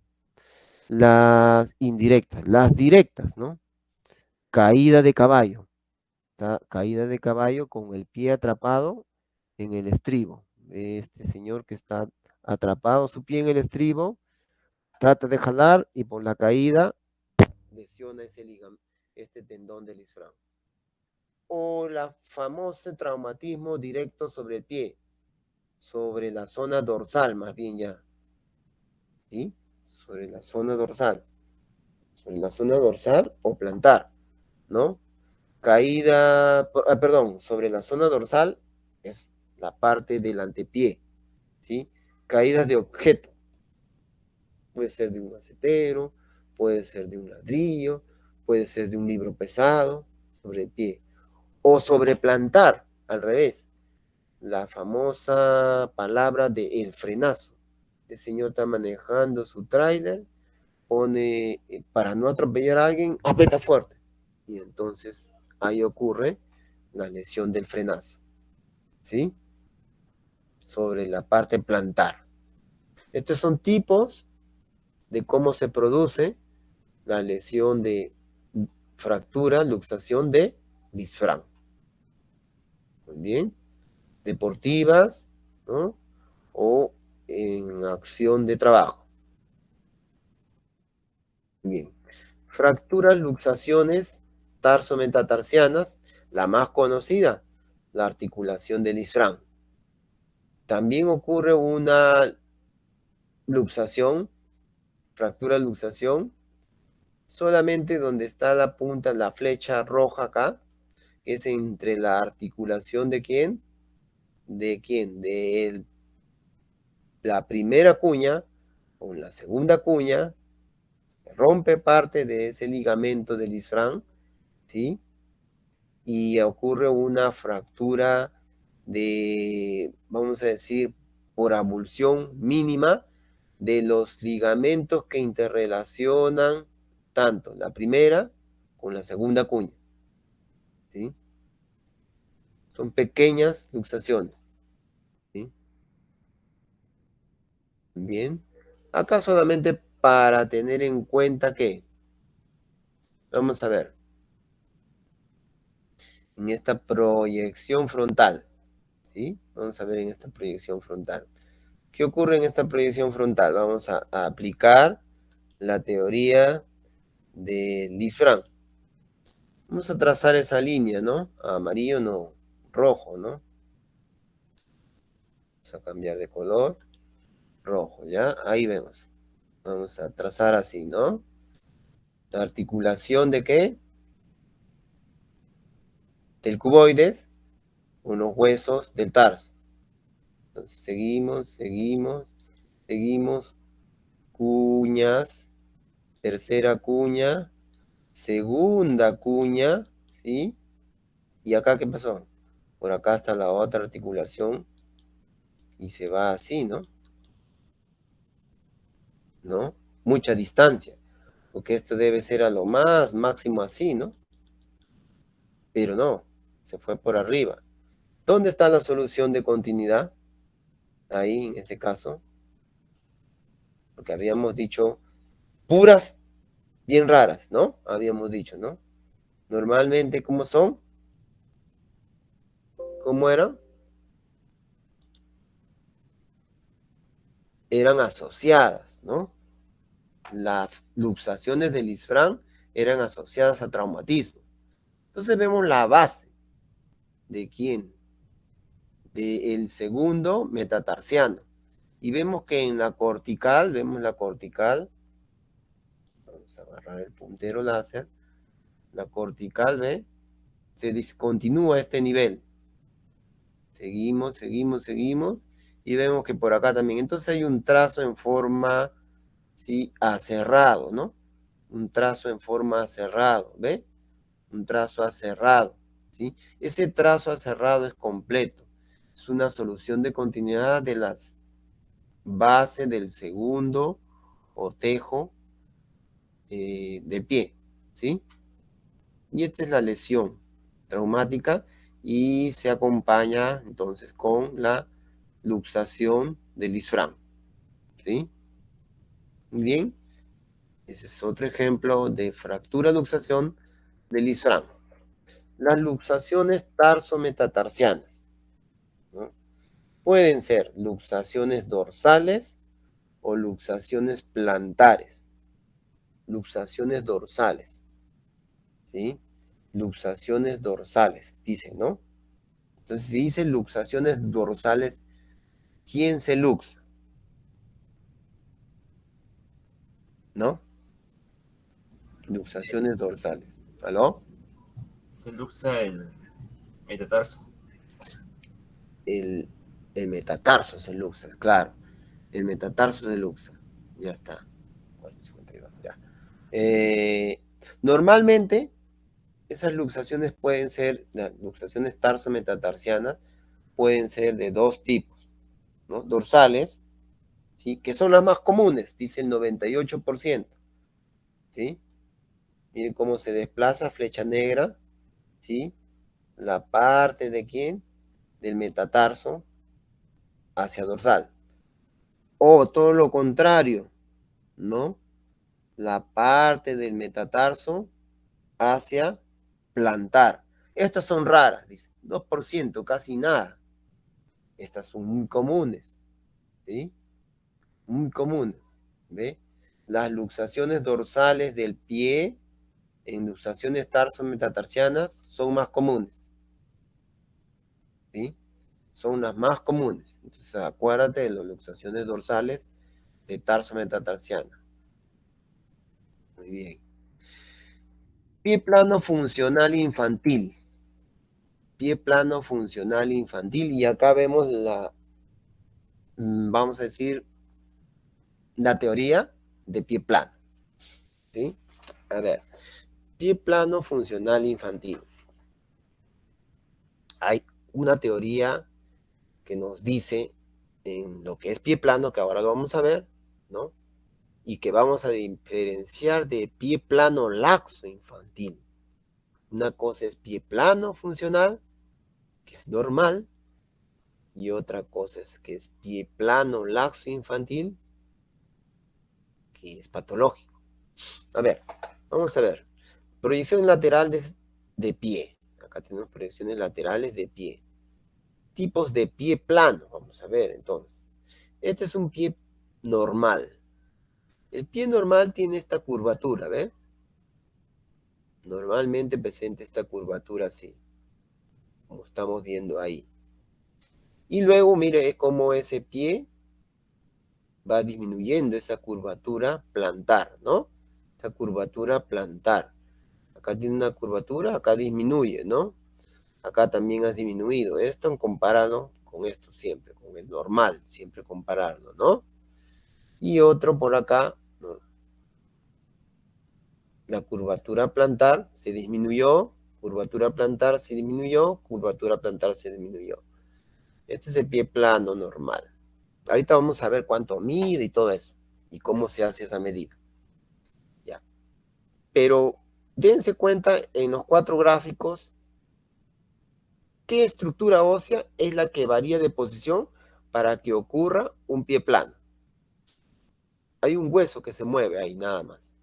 Speaker 1: Las indirectas, las directas, ¿no? Caída de caballo, caída de caballo con el pie atrapado en el estribo. Este señor que está atrapado su pie en el estribo, trata de jalar y por la caída lesiona ese este tendón del isfrán. O la famosa traumatismo directo sobre el pie, sobre la zona dorsal más bien ya, ¿sí? Sobre la zona dorsal, o plantar, ¿no? Caída, perdón, sobre la zona dorsal es la parte del antepié, ¿sí? Caídas de objeto, puede ser de un macetero, puede ser de un ladrillo, puede ser de un libro pesado sobre el pie, o sobreplantar, al revés, la famosa palabra de el frenazo. El señor está manejando su tráiler, pone, para no atropellar a alguien, aprieta fuerte, y entonces ahí ocurre la lesión del frenazo, ¿sí? Sobre la parte plantar. Estos son tipos de cómo se produce la lesión de fractura, luxación de disfrán. Muy bien. Deportivas, ¿no? O en acción de trabajo. Bien. Fracturas, luxaciones tarso-metatarsianas, la más conocida, la articulación del isfrán. También ocurre una luxación, fractura luxación, solamente donde está la punta, la flecha roja acá, que es entre la articulación de quién, de la primera cuña con la segunda cuña, rompe parte de ese ligamento del isfrán, ¿sí? Y ocurre una fractura de, vamos a decir, por abulsión mínima de los ligamentos que interrelacionan tanto la primera con la segunda cuña, ¿sí? Son pequeñas luxaciones, ¿sí? Bien. Acá solamente para tener en cuenta que, vamos a ver, en esta proyección frontal, ¿sí? Vamos a ver en esta proyección frontal. ¿Qué ocurre en esta proyección frontal? Vamos a aplicar la teoría de Lisfranc. Vamos a trazar esa línea, ¿no? Amarillo no, rojo, ¿no? Vamos a cambiar de color, rojo, ¿ya? Ahí vemos. Vamos a trazar así, ¿no? La articulación de qué? Del cuboides, unos huesos del tarso. Entonces seguimos, cuñas, tercera cuña, segunda cuña, ¿sí? ¿Y acá qué pasó? Por acá está la otra articulación y se va así, ¿no? ¿No? Mucha distancia, porque esto debe ser a lo más máximo así, ¿no? Pero no, se fue por arriba. ¿Dónde está la solución de continuidad? Ahí, en ese caso, porque habíamos dicho puras bien raras, ¿no? Habíamos dicho, ¿no? Normalmente, ¿cómo son? ¿Cómo eran? Eran asociadas, ¿no? Las luxaciones del isfrán eran asociadas a traumatismo. Entonces vemos la base de quién, del segundo metatarsiano. Y vemos que en la cortical, vamos a agarrar el puntero láser, La cortical, ¿ve? Se discontinúa a este nivel. Seguimos, seguimos, seguimos. Y vemos que por acá también. Entonces hay un trazo en forma, ¿sí? Acerrado, ¿no? Un trazo en forma acerrado, ¿ve? Un trazo acerrado, ¿sí? Ese trazo acerrado es completo. Es una solución de continuidad de las bases del segundo otejo del pie, ¿sí? Y esta es la lesión traumática y se acompaña entonces con la luxación del isfrán, ¿sí? Muy bien, ese es otro ejemplo de fractura luxación del isfrán. Las luxaciones tarsometatarsianas, ¿no? Pueden ser luxaciones dorsales o luxaciones plantares. Luxaciones dorsales, ¿sí? Luxaciones dorsales, dice, ¿no? Entonces, si dice luxaciones dorsales, ¿quién se luxa? ¿No? Luxaciones dorsales. ¿Aló?
Speaker 3: Se luxa el metatarso.
Speaker 1: El, el metatarso se luxa, claro. El metatarso se luxa. Ya está. 4:52, ya. Normalmente, esas luxaciones pueden ser, las luxaciones tarsometatarsianas, pueden ser de dos tipos, ¿no? Dorsales, ¿sí? Que son las más comunes, dice el 98%, ¿sí? Miren cómo se desplaza flecha negra, ¿sí? La parte de quién, del metatarso hacia dorsal. O todo lo contrario, ¿no? La parte del metatarso hacia plantar. Estas son raras, dice, 2%, casi nada. Estas son muy comunes, ¿sí? Muy comunes, ¿ve? Las luxaciones dorsales del pie en luxaciones tarsometatarsianas son más comunes, ¿sí? Son las más comunes. Entonces, acuérdate de las luxaciones dorsales de tarsometatarsiana. Muy bien. Pie plano funcional infantil. Pie plano funcional infantil. Y acá vemos la, vamos a decir, la teoría de pie plano, ¿sí? A ver, pie plano funcional infantil. Hay una teoría que nos dice en lo que es pie plano, que ahora lo vamos a ver, ¿no? Y que vamos a diferenciar de pie plano laxo infantil. Una cosa es pie plano funcional, que es normal, y otra cosa es que es pie plano laxo infantil, que es patológico. A ver, vamos a ver. Proyección lateral de pie. Acá tenemos proyecciones laterales de pie. Tipos de pie plano. Vamos a ver entonces. Este es un pie normal. El pie normal tiene esta curvatura, ¿ve? Normalmente presenta esta curvatura así, como estamos viendo ahí. Y luego mire cómo ese pie va disminuyendo esa curvatura plantar, ¿no? Esa curvatura plantar. Acá tiene una curvatura, acá disminuye, ¿no? Acá también ha disminuido. Esto en comparado con esto siempre, con el normal, siempre compararlo, ¿no? Y otro por acá, ¿no? La curvatura plantar se disminuyó, curvatura plantar se disminuyó, curvatura plantar se disminuyó. Este es el pie plano normal. Ahorita vamos a ver cuánto mide y todo eso, y cómo se hace esa medida. Ya. Pero dense cuenta en los 4 gráficos, ¿qué estructura ósea es la que varía de posición para que ocurra un pie plano? Hay un hueso que se mueve ahí nada más,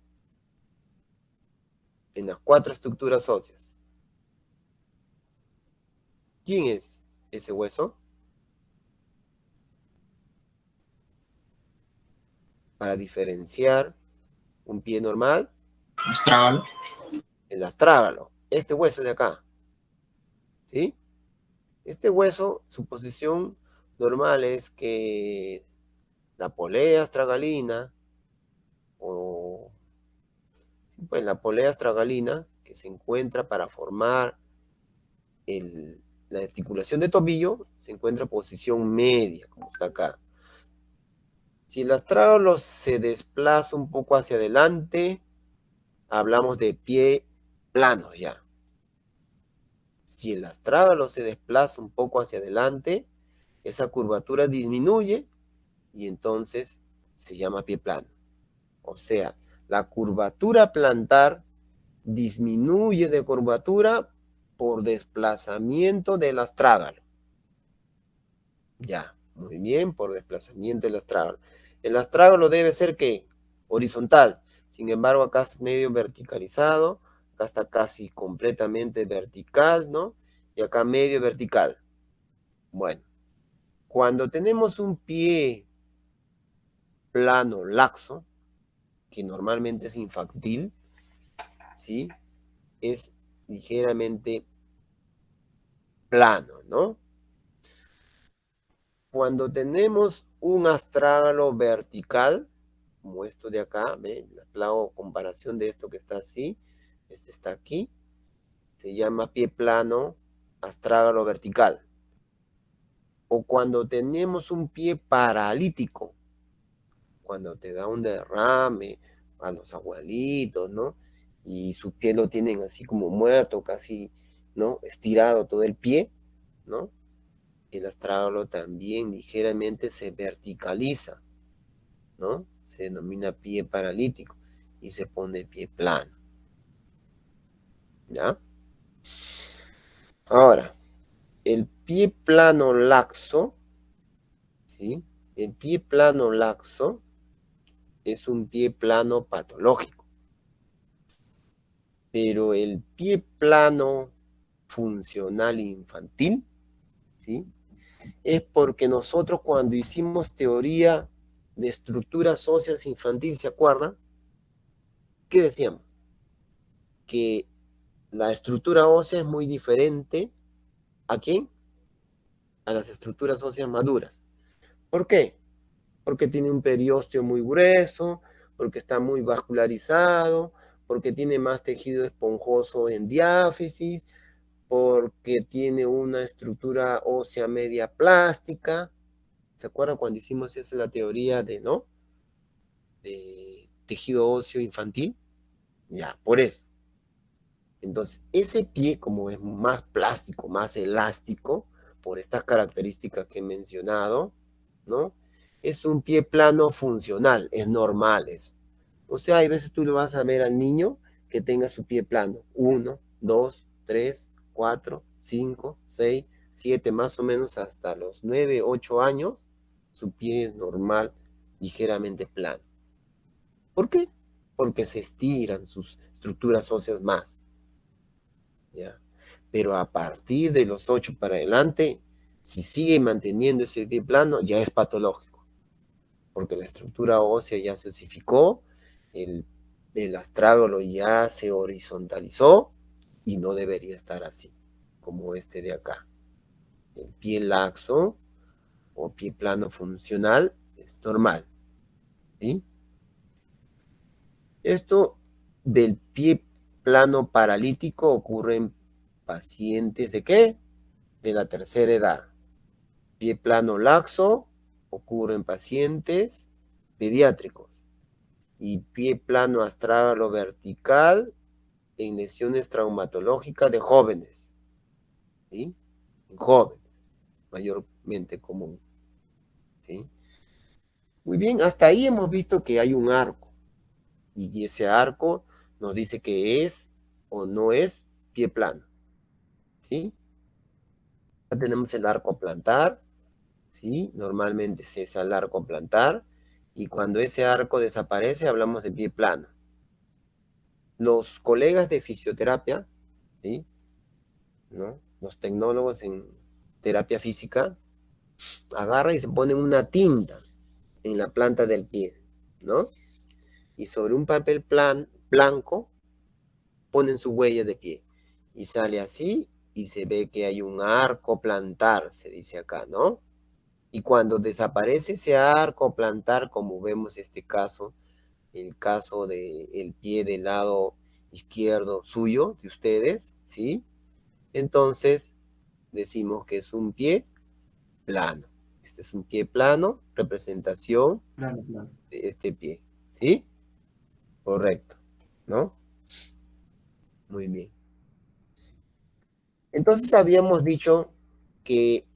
Speaker 1: en las 4 estructuras óseas. ¿Quién es ese hueso? Para diferenciar un pie normal,
Speaker 4: Astrágalo.
Speaker 1: el astrágalo, este hueso de acá, ¿sí? Este hueso, su posición normal es que la polea astragalina, o pues la polea astragalina que se encuentra para formar la articulación de tobillo, se encuentra en posición media, como está acá. Si el astrágalo se desplaza un poco hacia adelante, hablamos de pie plano ya. Si el astrágalo se desplaza un poco hacia adelante, esa curvatura disminuye y entonces se llama pie plano. O sea, la curvatura plantar disminuye de curvatura por desplazamiento del astrágalo. Ya, muy bien, por desplazamiento del astrágalo. El astrágalo debe ser, ¿qué? Horizontal. Sin embargo, acá es medio verticalizado. Acá está casi completamente vertical, ¿no? Y acá medio vertical. Bueno, cuando tenemos un pie plano laxo, que normalmente es infantil, ¿sí? Es ligeramente plano, ¿no? Cuando tenemos un astrágalo vertical, como esto de acá, ¿ven? La comparación de esto que está así, este está aquí, se llama pie plano, astrágalo vertical. O cuando tenemos un pie paralítico, cuando te da un derrame a los abuelitos, ¿no? Y su pie lo tienen así como muerto, casi, ¿no? Estirado todo el pie, ¿no? El astrágalo también ligeramente se verticaliza, ¿no? Se denomina pie paralítico y se pone pie plano. ¿Ya? Ahora, el pie plano laxo, ¿sí? El pie plano laxo es un pie plano patológico. Pero el pie plano funcional infantil, ¿sí? Es porque nosotros cuando hicimos teoría de estructuras óseas infantil, ¿se acuerdan? ¿Qué decíamos? Que la estructura ósea es muy diferente ¿a quién? A las estructuras óseas maduras. ¿Por qué? Porque tiene un periósteo muy grueso, porque está muy vascularizado, porque tiene más tejido esponjoso en diáfisis, porque tiene una estructura ósea media plástica. ¿Se acuerdan cuando hicimos eso, la teoría de, ¿no? De tejido óseo infantil? Ya, por eso. Entonces, ese pie, como es más plástico, más elástico, por estas características que he mencionado, ¿no? Es un pie plano funcional, es normal eso. O sea, hay veces tú le vas a ver al niño que tenga su pie plano. 1, 2, 3, 4, 5, 6, 7, más o menos hasta los 9, 8 años, su pie es normal, ligeramente plano. ¿Por qué? Porque se estiran sus estructuras óseas más. ¿Ya? Pero a partir de los 8 para adelante, si sigue manteniendo ese pie plano, ya es patológico, porque la estructura ósea ya se osificó, el astrágalo ya se horizontalizó y no debería estar así, como este de acá. El pie laxo o pie plano funcional es normal, ¿sí? Esto del pie plano paralítico ocurre en pacientes ¿de qué? De la tercera edad. Pie plano laxo ocurre en pacientes pediátricos. Y pie plano astrágalo vertical en lesiones traumatológicas de jóvenes. ¿Sí? En jóvenes, mayormente común. ¿Sí? Muy bien, hasta ahí hemos visto que hay un arco. Y ese arco nos dice que es o no es pie plano. ¿Sí? Ya tenemos el arco plantar, ¿sí? Normalmente es el arco plantar, y cuando ese arco desaparece hablamos de pie plano. Los colegas de fisioterapia, ¿sí? ¿No? Los tecnólogos en terapia física, agarran y se ponen una tinta en la planta del pie, ¿no? Y sobre un papel blanco ponen su huella de pie. Y sale así y se ve que hay un arco plantar, se dice acá, ¿no? Y cuando desaparece ese arco plantar, como vemos este caso, el caso del pie del lado izquierdo suyo, de ustedes, ¿sí? Entonces, decimos que es un pie plano. Este es un pie plano, representación
Speaker 2: Claro, claro.
Speaker 1: de este pie, ¿sí? Correcto, ¿no? Muy bien. Entonces habíamos dicho que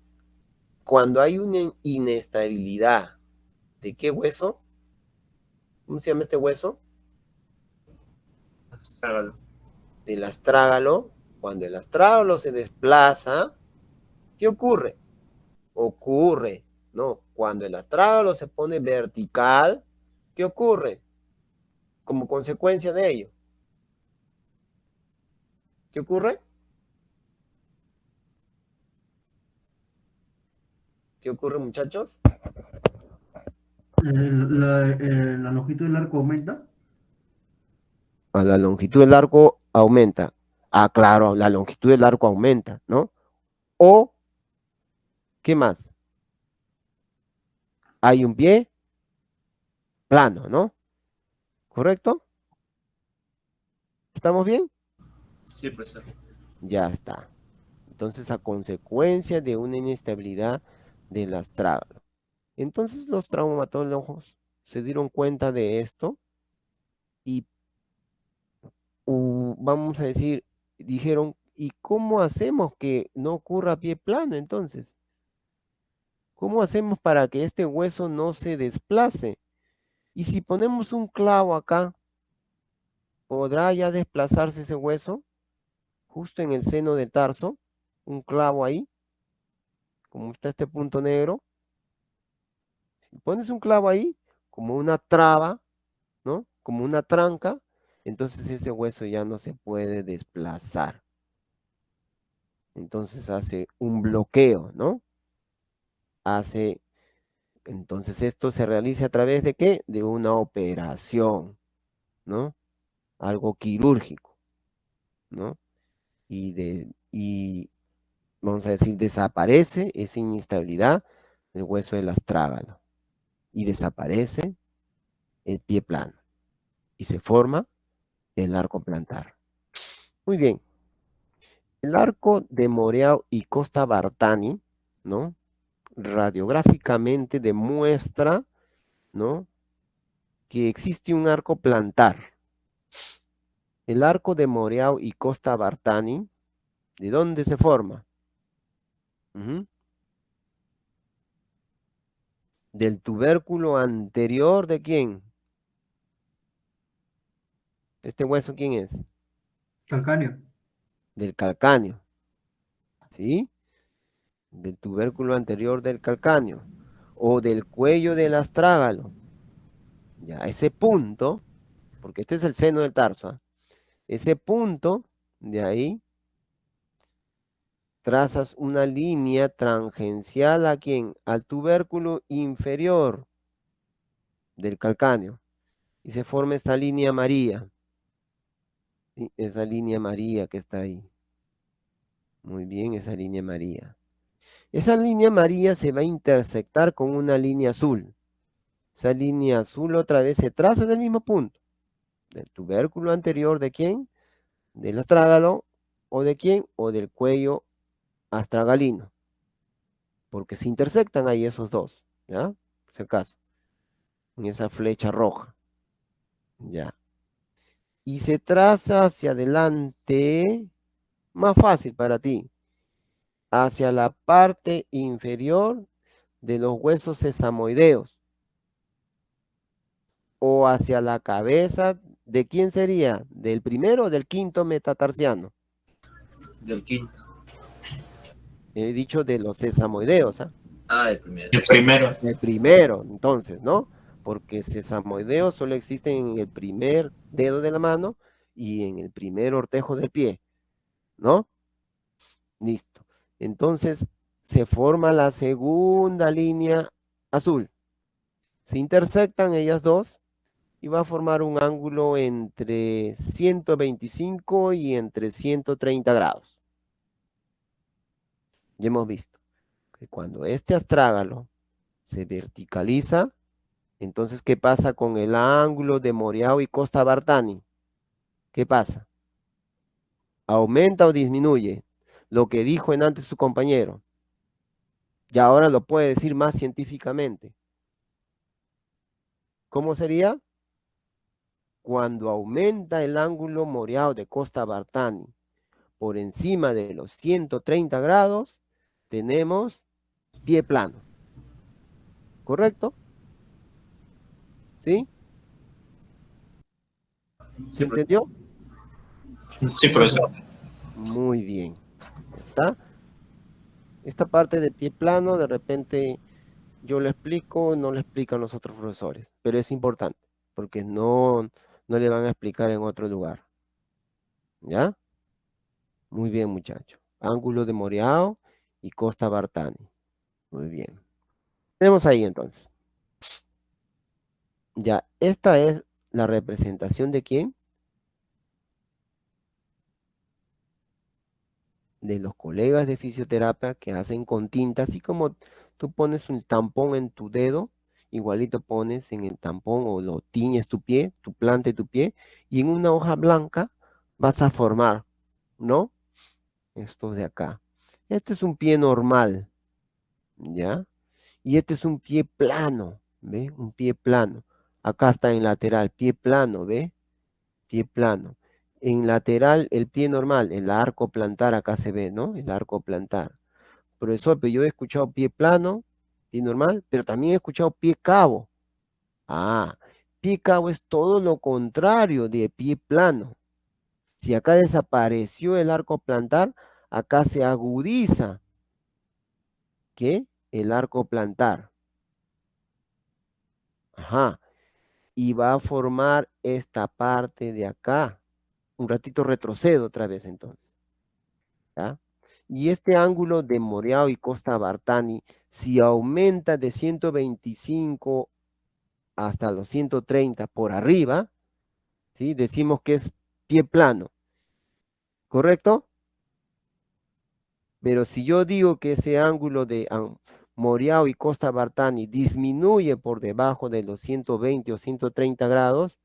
Speaker 1: cuando hay una inestabilidad, ¿de qué hueso? ¿Cómo se llama este hueso?
Speaker 3: Astrágalo.
Speaker 1: Del astrágalo. Cuando el astrágalo se desplaza, ¿qué ocurre? Ocurre, ¿no? Cuando el astrágalo se pone vertical, ¿qué ocurre? Como consecuencia de ello, ¿qué ocurre? ¿Qué ocurre, muchachos?
Speaker 2: La longitud del arco aumenta.
Speaker 1: A la longitud del arco aumenta. Ah, claro, la longitud del arco aumenta, ¿no? O, ¿qué más? Hay un pie plano, ¿no? ¿Correcto? ¿Estamos bien?
Speaker 3: Sí, profesor.
Speaker 1: Ya está. Entonces, a consecuencia de una inestabilidad del astrágalo. Entonces, los traumatólogos se dieron cuenta de esto y, vamos a decir, dijeron, ¿y cómo hacemos que no ocurra pie plano entonces? ¿Cómo hacemos para que este hueso no se desplace? Y si ponemos un clavo acá, ¿podrá ya desplazarse ese hueso? Justo en el seno del tarso, un clavo ahí, como está este punto negro. Si pones un clavo ahí, como una traba, ¿no? Como una tranca, entonces ese hueso ya no se puede desplazar. Entonces hace un bloqueo, ¿no? Hace, entonces esto se realiza a través de ¿qué? De una operación, ¿no? Algo quirúrgico, ¿no? Y vamos a decir, desaparece esa inestabilidad del hueso del astrágalo y desaparece el pie plano y se forma el arco plantar. Muy bien, el arco de Moreau y Costa Bartani, ¿no? Radiográficamente demuestra, ¿no? Que existe un arco plantar. El arco de Moreau y Costa Bartani, ¿de dónde se forma? Ujú. Del tubérculo anterior de quién? ¿Este hueso quién es?
Speaker 2: Calcáneo.
Speaker 1: Del calcáneo, ¿sí? Del tubérculo anterior del calcáneo o del cuello del astrágalo. Ya, ese punto, porque este es el seno del tarso, ¿ah? Ese punto de ahí trazas una línea tangencial a quién? Al tubérculo inferior del calcáneo y se forma esta línea amarilla, ¿sí? Esa línea amarilla que está ahí. Muy bien, esa línea amarilla. Esa línea amarilla se va a intersectar con una línea azul. Esa línea azul otra vez se traza del mismo punto. Del tubérculo anterior de quién? Del astrágalo. ¿O de quién? O del cuello astragalino. Porque se intersectan ahí esos dos. ¿Ya? Por si acaso. En esa flecha roja. Ya. Y se traza hacia adelante. Más fácil para ti. Hacia la parte inferior de los huesos sesamoideos. O hacia la cabeza, ¿de quién sería? ¿Del primero o del quinto metatarsiano?
Speaker 3: Del quinto.
Speaker 1: He dicho de los sesamoideos, ¿ah?
Speaker 3: Ah, el primero.
Speaker 4: El primero.
Speaker 1: El primero, entonces, ¿no? Porque sesamoideos solo existen en el primer dedo de la mano y en el primer ortejo del pie, ¿no? Listo. Entonces, se forma la segunda línea azul. Se intersectan ellas dos y va a formar un ángulo entre 125 y entre 130 grados. Ya hemos visto que cuando este astrágalo se verticaliza, entonces, ¿qué pasa con el ángulo de Moreau y Costa Bartani? ¿Qué pasa? ¿Aumenta o disminuye? Lo que dijo en antes su compañero. Y ahora lo puede decir más científicamente. ¿Cómo sería? Cuando aumenta el ángulo moreado de Costa Bartani por encima de los 130 grados, tenemos pie plano. ¿Correcto? ¿Sí? ¿Se
Speaker 3: Sí, profesor.
Speaker 1: entendió?
Speaker 3: Sí, profesor.
Speaker 1: Muy bien. ¿Está? Esta parte de pie plano, de repente yo lo explico, no lo explican los otros profesores, pero es importante, porque no le van a explicar en otro lugar. ¿Ya? Muy bien, muchachos. Ángulo de Moreau y Costa Bartani. Muy bien. Tenemos ahí entonces. Ya, esta es la representación de quién? De los colegas de fisioterapia que hacen con tinta, así como tú pones un tampón en tu dedo, igualito pones en el tampón o lo tiñes tu pie, tu planta y tu pie, y en una hoja blanca vas a formar, ¿no? Esto de acá. Este es un pie normal, ¿ya? Y este es un pie plano, ¿ve? Un pie plano. Acá está en lateral, pie plano, ¿ve? Pie plano. En lateral, el pie normal, el arco plantar, acá se ve, ¿no? El arco plantar. Profesor, pero yo he escuchado pie plano, pie normal, pero también he escuchado pie cabo. Ah, pie cabo es todo lo contrario de pie plano. Si acá desapareció el arco plantar, acá se agudiza, ¿qué? El arco plantar. Ajá. Y va a formar esta parte de acá. Un ratito retrocedo otra vez entonces. ¿Ya? Y este ángulo de Moreau y Costa Bartani, si aumenta de 125 hasta los 130 por arriba, ¿sí? Decimos que es pie plano, ¿correcto? Pero si yo digo que ese ángulo de Moreau y Costa Bartani disminuye por debajo de los 120 o 130 grados,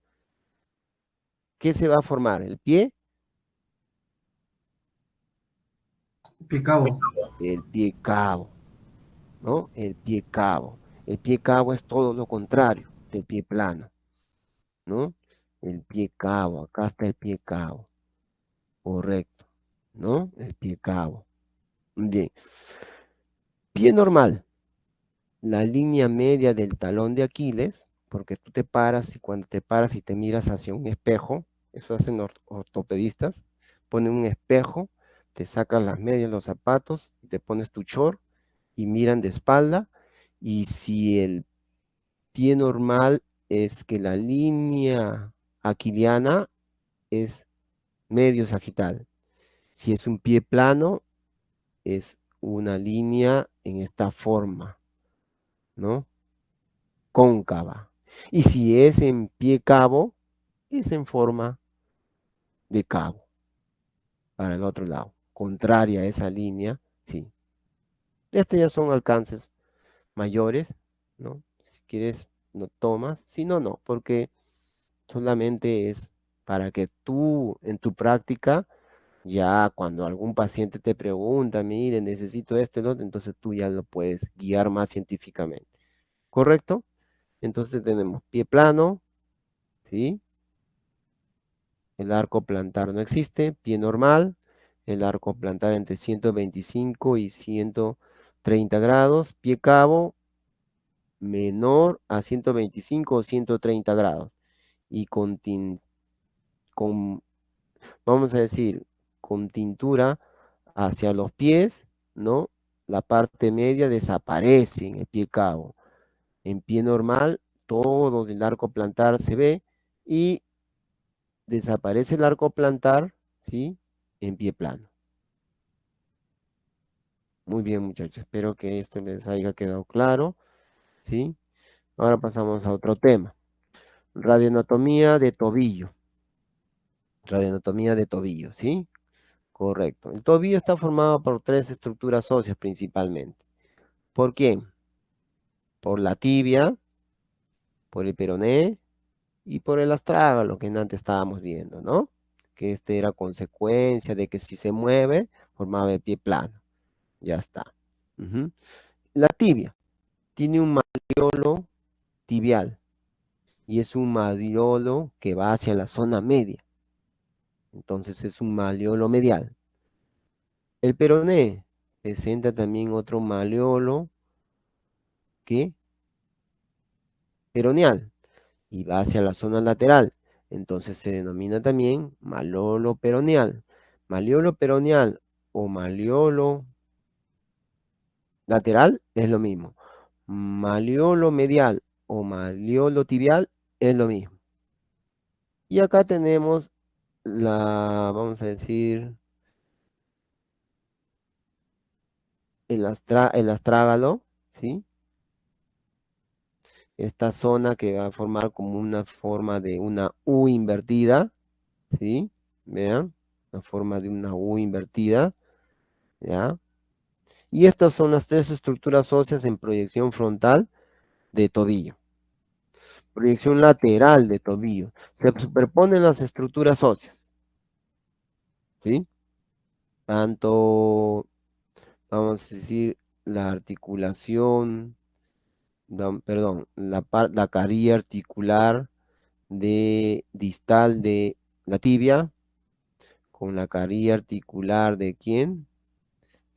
Speaker 1: ¿qué se va a formar? ¿El pie?
Speaker 2: Pie cabo.
Speaker 1: El pie cabo, ¿no? El pie cabo. El pie cabo es todo lo contrario del pie plano, ¿no? El pie cabo, acá está el pie cabo, correcto, ¿no? El pie cabo. Bien. Pie normal, la línea media del talón de Aquiles, porque tú te paras y cuando te paras y te miras hacia un espejo, eso hacen ortopedistas, ponen un espejo, te sacas las medias, los zapatos, te pones tu short y miran de espalda, y si el pie normal es que la línea aquiliana es medio sagital. Si es un pie plano, es una línea en esta forma, ¿no? Cóncava. Y si es en pie cabo, es en forma de cabo, para el otro lado, contraria a esa línea, sí. Estos ya son alcances mayores, ¿no? Si quieres, no tomas, si no, no, porque solamente es para que tú en tu práctica, ya cuando algún paciente te pregunta, mire, necesito esto y lo otro, entonces tú ya lo puedes guiar más científicamente. ¿Correcto? Entonces tenemos pie plano, ¿sí? El arco plantar no existe, pie normal, el arco plantar entre 125 y 130 grados, pie cabo menor a 125 o 130 grados. Y con, vamos a decir, con tintura hacia los pies, ¿no? La parte media desaparece en el pie cabo. En pie normal, todo el arco plantar se ve y desaparece el arco plantar, ¿sí? En pie plano. Muy bien, muchachos. Espero que esto les haya quedado claro, ¿sí? Ahora pasamos a otro tema. Radioanatomía de tobillo. Radioanatomía de tobillo, ¿sí? Correcto. El tobillo está formado por tres estructuras óseas principalmente. ¿Por quién? Por la tibia, por el peroné y por el astrágalo que antes estábamos viendo, ¿no? que este era consecuencia de que si se mueve, formaba el pie plano. Ya está. Ujú. La tibia tiene un malleolo tibial y es un malleolo que va hacia la zona media. Entonces es un malleolo medial. El peroné presenta también otro malleolo que peroneal y va hacia la zona lateral. Entonces se denomina también malleolo peroneal. Malleolo peroneal o malleolo lateral es lo mismo. Malleolo medial o malleolo tibial es lo mismo. Y acá tenemos vamos a decir, el astrágalo, ¿sí? Esta zona que va a formar como una forma de una U invertida, ¿sí? Vean, la forma de una U invertida, ¿ya? Y estas son las tres estructuras óseas en proyección frontal de tobillo. Proyección lateral de tobillo. Se superponen las estructuras óseas, ¿sí? Tanto, vamos a decir, la articulación, perdón, la carilla articular de distal de la tibia con la carilla articular de ¿quién?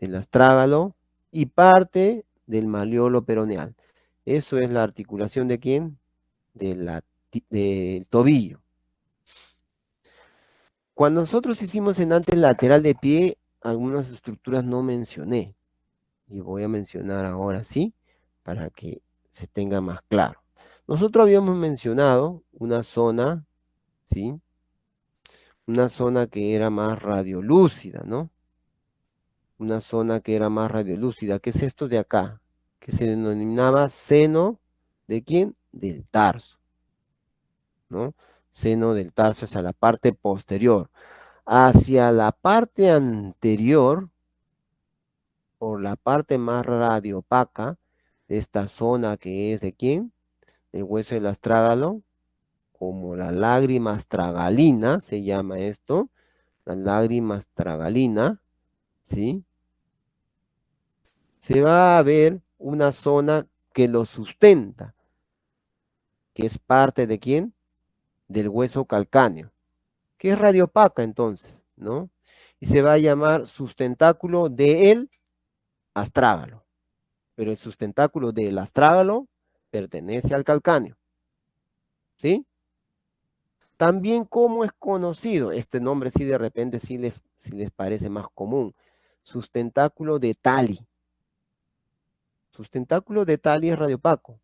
Speaker 1: Del astrágalo y parte del malleolo peroneal. Eso es la articulación de ¿quién? Del tobillo. Cuando nosotros hicimos en antes lateral de pie, algunas estructuras no mencioné. Y voy a mencionar ahora sí, para que se tenga más claro. Nosotros habíamos mencionado una zona, ¿sí? Una zona que era más radiolúcida, ¿no? Una zona que era más radiolúcida. ¿Qué es esto de acá? Que se denominaba seno ¿de quién? Del tarso, ¿no? Seno del tarso hacia la parte posterior. Hacia la parte anterior, por la parte más radiopaca, esta zona que es ¿de quién? El hueso del astrágalo, como la lágrima astragalina, se llama esto, la lágrima astragalina, ¿sí? Se va a ver una zona que lo sustenta, que es parte ¿de quién? Del hueso calcáneo, que es radiopaca entonces, ¿no? Y se va a llamar sustentáculo del astrágalo, pero el sustentáculo del astrágalo pertenece al calcáneo, ¿sí? También como es conocido, este nombre sí de repente sí les parece más común, sustentáculo de Tali. Sustentáculo de Tali es radiopaco.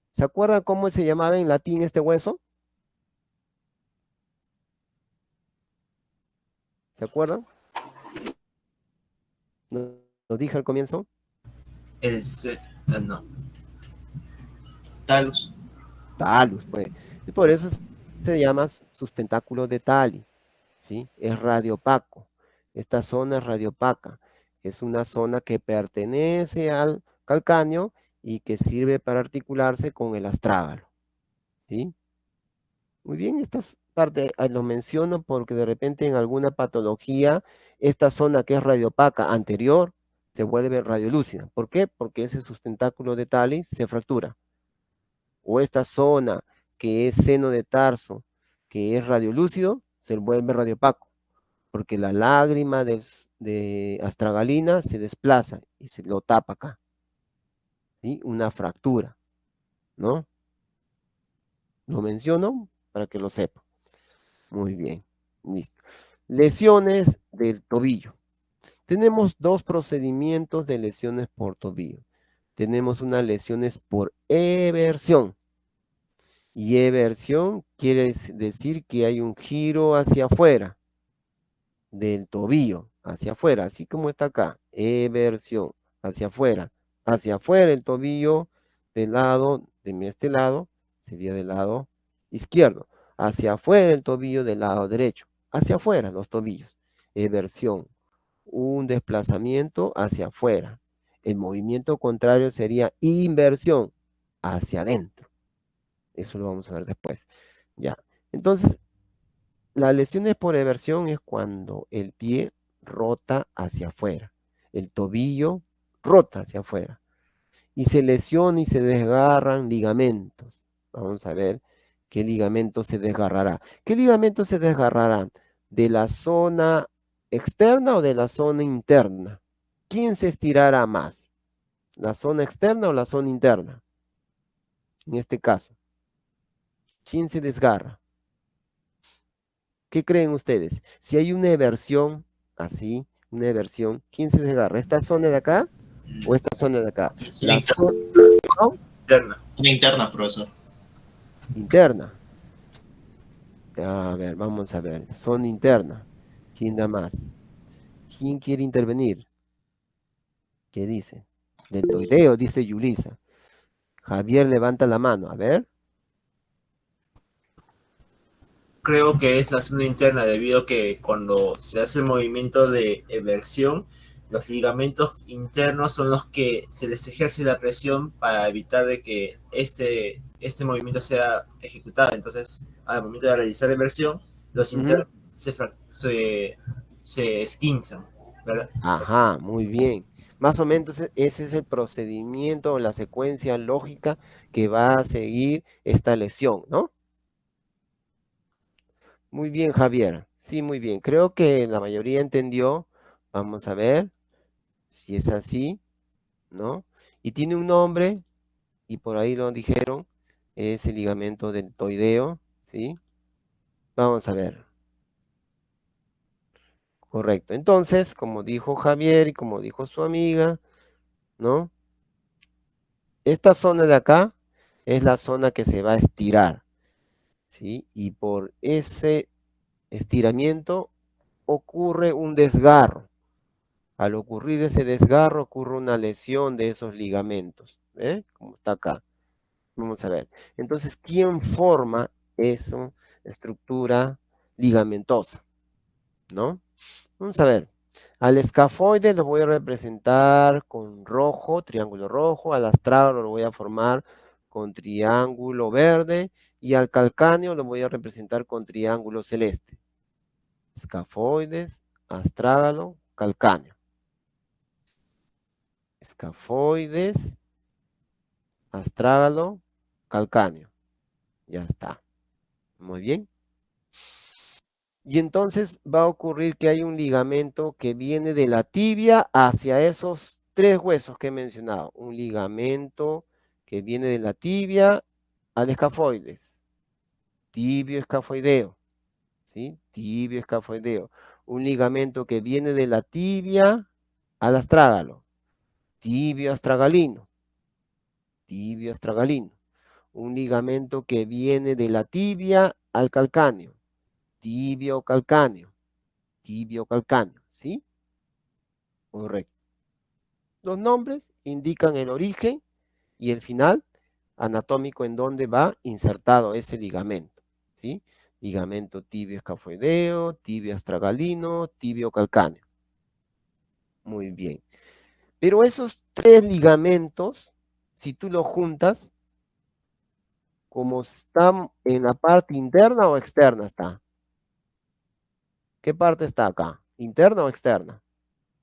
Speaker 1: ¿Se acuerdan cómo se llamaba en latín este hueso? ¿Se acuerdan? ¿Lo dije al comienzo?
Speaker 3: No. Talus.
Speaker 1: Talus, pues. Y por eso se llama sustentáculo de Tali, ¿sí? Es radiopaco. Esta zona es radiopaca. Es una zona que pertenece al calcáneo y que sirve para articularse con el astrágalo, ¿sí? Muy bien, estas partes lo menciono porque de repente en alguna patología, esta zona que es radiopaca anterior se vuelve radiolúcida. ¿Por qué? Porque ese sustentáculo de Tali se fractura. O esta zona que es seno de tarso, que es radiolúcido, se vuelve radiopaco, porque la lágrima de astragalina se desplaza y se lo tapa acá, ¿sí? Una fractura, ¿no? Lo menciono para que lo sepa. Muy bien, listo. Lesiones del tobillo. Tenemos dos procedimientos de lesiones por tobillo. Tenemos unas lesiones por eversión. Y eversión quiere decir que hay un giro hacia afuera del tobillo, hacia afuera, así como está acá. Eversión, hacia afuera el tobillo del lado, de este lado, sería del lado izquierdo. Hacia afuera el tobillo del lado derecho. Hacia afuera los tobillos. Eversión, un desplazamiento hacia afuera. El movimiento contrario sería inversión, hacia adentro. Eso lo vamos a ver después. Ya. Entonces, Las lesiones por eversión es cuando el pie rota hacia afuera, el tobillo rota hacia afuera y se lesiona y se desgarran ligamentos. Vamos a ver qué ligamento se desgarrará. ¿Qué ligamento se desgarrará? ¿De la zona externa o de la zona interna? ¿Quién se estirará más? ¿La zona externa o la zona interna? En este caso, ¿quién se desgarra? ¿Qué creen ustedes? Si hay una eversión así, una eversión, ¿quién se desgarra? ¿Esta zona de acá o esta zona de acá? La zona
Speaker 3: Interna. Una interna, profesor.
Speaker 1: interna. A ver, vamos a ver. Zona interna. ¿Quién da más? ¿Quién quiere intervenir? ¿Qué dice? Deltoideo, dice Yulisa. Javier levanta la mano. A ver.
Speaker 4: Creo que es la zona interna debido a que cuando se hace el movimiento de eversión, los ligamentos internos son los que se les ejerce la presión para evitar de que este movimiento sea ejecutado. Entonces, al momento de realizar eversión, los internos se esquinzan, ¿verdad?
Speaker 1: Ajá, muy bien. Más o menos ese es el procedimiento o la secuencia lógica que va a seguir esta lesión, ¿no? Muy bien, Javier. Sí, muy bien. Creo que la mayoría entendió. Vamos a ver si es así, ¿no? Y tiene un nombre, y por ahí lo dijeron, es el ligamento deltoideo, ¿sí? Vamos a ver. Correcto. Entonces, como dijo Javier y como dijo su amiga, ¿no? Esta zona de acá es la zona que se va a estirar, ¿sí? Y por ese estiramiento ocurre un desgarro. Al ocurrir ese desgarro, ocurre una lesión de esos ligamentos, ¿eh? Como está acá. Vamos a ver. Entonces, ¿quién forma esa estructura ligamentosa? ¿No? Vamos a ver. Al escafoide lo voy a representar con rojo, triángulo rojo. Al astrágalo lo voy a formar con triángulo verde. Y al calcáneo lo voy a representar con triángulo celeste. Escafoides, astrágalo, calcáneo. Escafoides, astrágalo, calcáneo. Ya está. Muy bien. Y entonces va a ocurrir que hay un ligamento que viene de la tibia hacia esos tres huesos que he mencionado. Un ligamento que viene de la tibia al escafoides. Tibio escafoideo. ¿Sí? Tibio escafoideo. Un ligamento que viene de la tibia al astrágalo. Tibio astragalino. Tibio astragalino. Un ligamento que viene de la tibia al calcáneo. Tibio calcáneo. Tibio calcáneo, ¿sí? Correcto. Los nombres indican el origen y el final anatómico en donde va insertado ese ligamento, ¿sí? Ligamento tibio escafoideo, tibio astragalino, tibio calcáneo. Muy bien. Pero esos tres ligamentos, si tú los juntas, como están en la parte interna o externa está. ¿Qué parte está acá? ¿Interna o externa?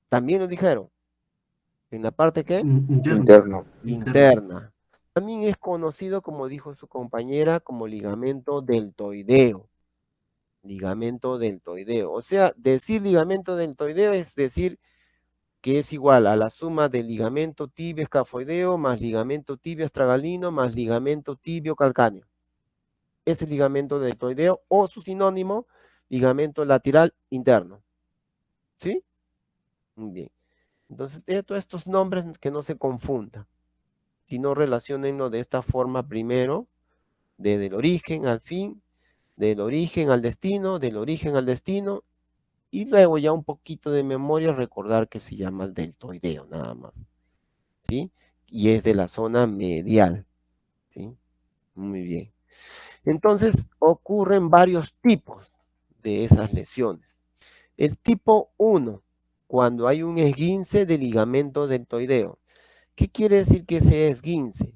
Speaker 1: También lo dijeron. ¿En la parte qué?
Speaker 2: Interno.
Speaker 1: Interna. También es conocido, como dijo su compañera, como ligamento deltoideo. Ligamento deltoideo. O sea, decir ligamento deltoideo es decir que es igual a la suma del ligamento tibio escafoideo más ligamento tibio astragalino más ligamento tibio calcáneo. Es el ligamento deltoideo o su sinónimo, ligamento lateral interno. ¿Sí? Muy bien. Entonces, todos estos nombres que no se confundan, sino relaciónenlo de esta forma primero, desde el origen al fin, del origen al destino, del origen al destino, y luego ya un poquito de memoria recordar que se llama el deltoideo, nada más, ¿sí? Y es de la zona medial, ¿sí? Muy bien. Entonces, ocurren varios tipos de esas lesiones. El tipo 1, cuando hay un esguince de ligamento deltoideo. ¿Qué quiere decir que ese esguince?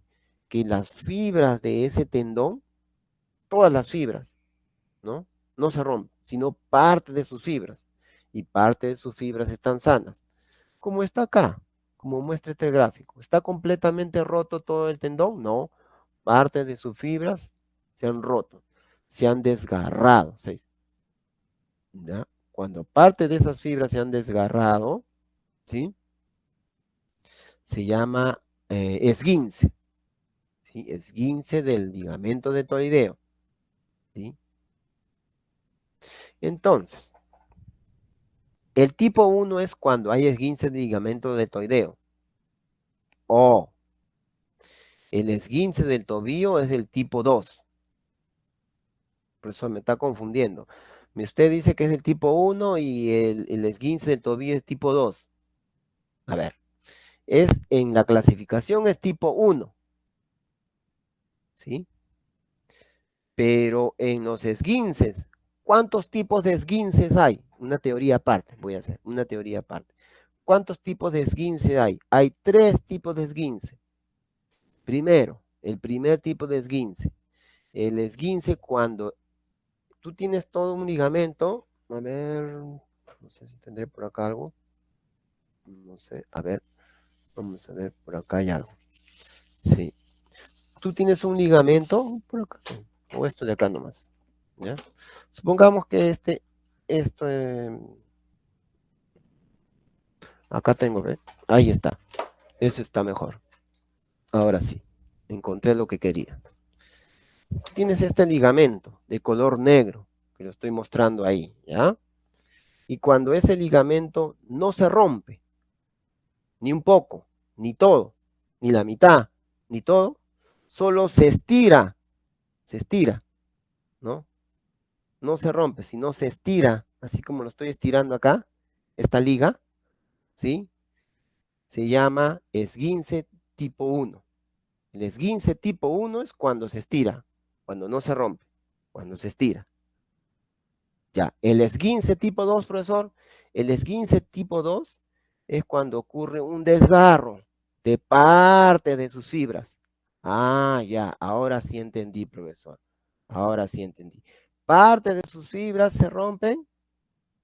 Speaker 1: Que las fibras de ese tendón, todas las fibras, ¿no? No se rompen, sino parte de sus fibras. Y parte de sus fibras están sanas. Como está acá, como muestra este gráfico. ¿Está completamente roto todo el tendón? No. Parte de sus fibras se han roto, se han desgarrado. ¿Ya? Cuando parte de esas fibras se han desgarrado, ¿sí? Se llama esguince. ¿Sí? Esguince del ligamento deltoideo. ¿Sí? Entonces, el tipo 1 es cuando hay esguince de ligamento deltoideo. O el esguince del tobillo es del tipo 2. Por eso me está confundiendo. Usted dice que es el tipo 1 y el esguince del tobillo es tipo 2. A ver, en la clasificación es tipo 1. ¿Sí? Pero en los esguinces, ¿cuántos tipos de esguinces hay? Una teoría aparte, voy a hacer una teoría aparte. ¿Cuántos tipos de esguince hay? Hay 3 tipos de esguince. Primero, el primer tipo de esguince. El esguince cuando tú tienes todo un ligamento. A ver, no sé si tendré por acá algo. No sé, a ver, vamos a ver, por acá hay algo. Sí. Tú tienes un ligamento, por acá, o esto de acá nomás. ¿Ya? Supongamos que esto, acá tengo, ¿ve? Ahí está. Eso está mejor. Ahora sí, encontré lo que quería. Tienes este ligamento de color negro, que lo estoy mostrando ahí, ¿ya? Y cuando ese ligamento no se rompe, ni un poco, ni todo, ni la mitad, ni todo, solo se estira, ¿no? No se rompe, sino se estira, así como lo estoy estirando acá, esta liga, ¿sí? Se llama esguince tipo 1. El esguince tipo 1 es cuando se estira, cuando no se rompe, cuando se estira. Ya, el esguince tipo 2, profesor, el esguince tipo 2 es cuando ocurre un desgarro de parte de sus fibras. Ah, ya, ahora sí entendí, profesor. Ahora sí entendí. Parte de sus fibras se rompen,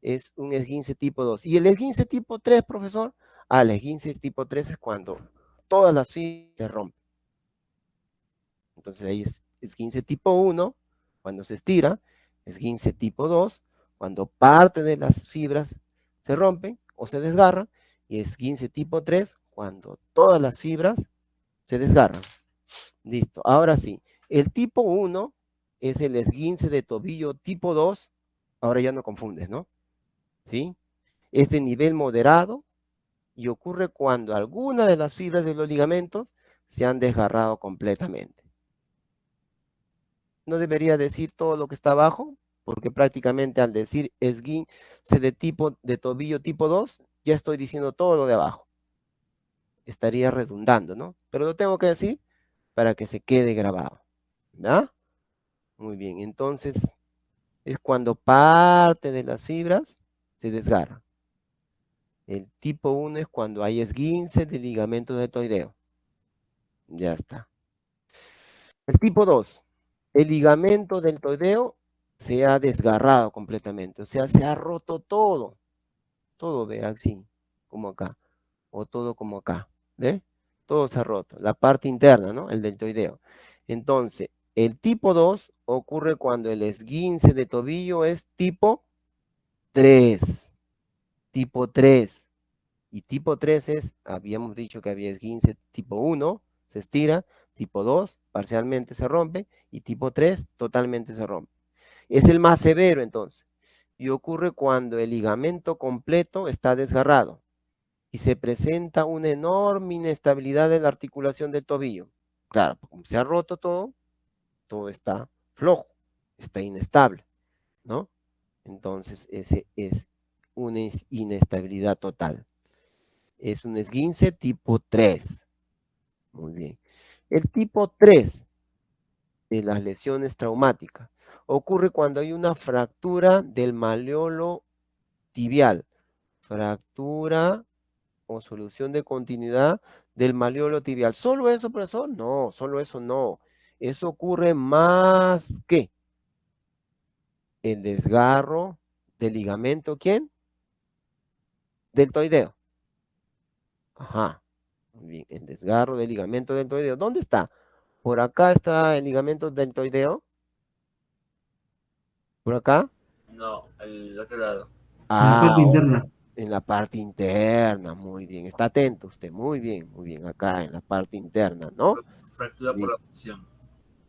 Speaker 1: es un esguince tipo 2. ¿Y el esguince tipo 3, profesor? Ah, el esguince tipo 3 es cuando todas las fibras se rompen. Entonces ahí es esguince tipo 1, cuando se estira, esguince tipo 2, cuando parte de las fibras se rompen o se desgarran, y esguince tipo 3, cuando todas las fibras se desgarran. Listo, ahora sí, el tipo 1 es el esguince de tobillo tipo 2, ahora ya no confundes, ¿no? ¿Sí? Es de nivel moderado y ocurre cuando alguna de las fibras de los ligamentos se han desgarrado completamente. No debería decir todo lo que está abajo, porque prácticamente al decir esguince de tobillo tipo 2, ya estoy diciendo todo lo de abajo. Estaría redundando, ¿no? Pero lo tengo que decir para que se quede grabado. ¿Ya? Muy bien, entonces es cuando parte de las fibras se desgarra. El tipo 1 es cuando hay esguince de ligamento deltoideo. Ya está. El tipo 2, el ligamento deltoideo se ha desgarrado completamente, o sea, se ha roto todo, ve, así, como acá, o todo como acá, ¿ve? Todo se ha roto, la parte interna, ¿no? El deltoideo. Entonces, el tipo 2 ocurre cuando el esguince de tobillo es tipo 3, tipo 3. Y tipo 3 es, habíamos dicho que había esguince tipo 1, se estira, tipo 2, parcialmente se rompe, y tipo 3, totalmente se rompe. Es el más severo entonces, y ocurre cuando el ligamento completo está desgarrado y se presenta una enorme inestabilidad de la articulación del tobillo. Claro, como se ha roto todo está flojo, está inestable, ¿no? Entonces, ese es una inestabilidad total. Es un esguince tipo 3. Muy bien. El tipo 3 de las lesiones traumáticas ocurre cuando hay una fractura del maleolo tibial. Fractura o solución de continuidad del maleolo tibial. ¿Solo eso, profesor? No, solo eso no. Eso ocurre más que el desgarro del ligamento, ¿quién? Deltoideo. Ajá. Muy bien, el desgarro del ligamento deltoideo. ¿Dónde está? Por acá está el ligamento deltoideo. ¿Por acá?
Speaker 4: No, al otro lado.
Speaker 2: En la
Speaker 1: Ah,
Speaker 2: parte interna.
Speaker 1: en la parte interna, muy bien. Está atento usted, muy bien, acá en la parte interna, ¿no?
Speaker 4: Fractura por
Speaker 1: Bien.
Speaker 4: abducción.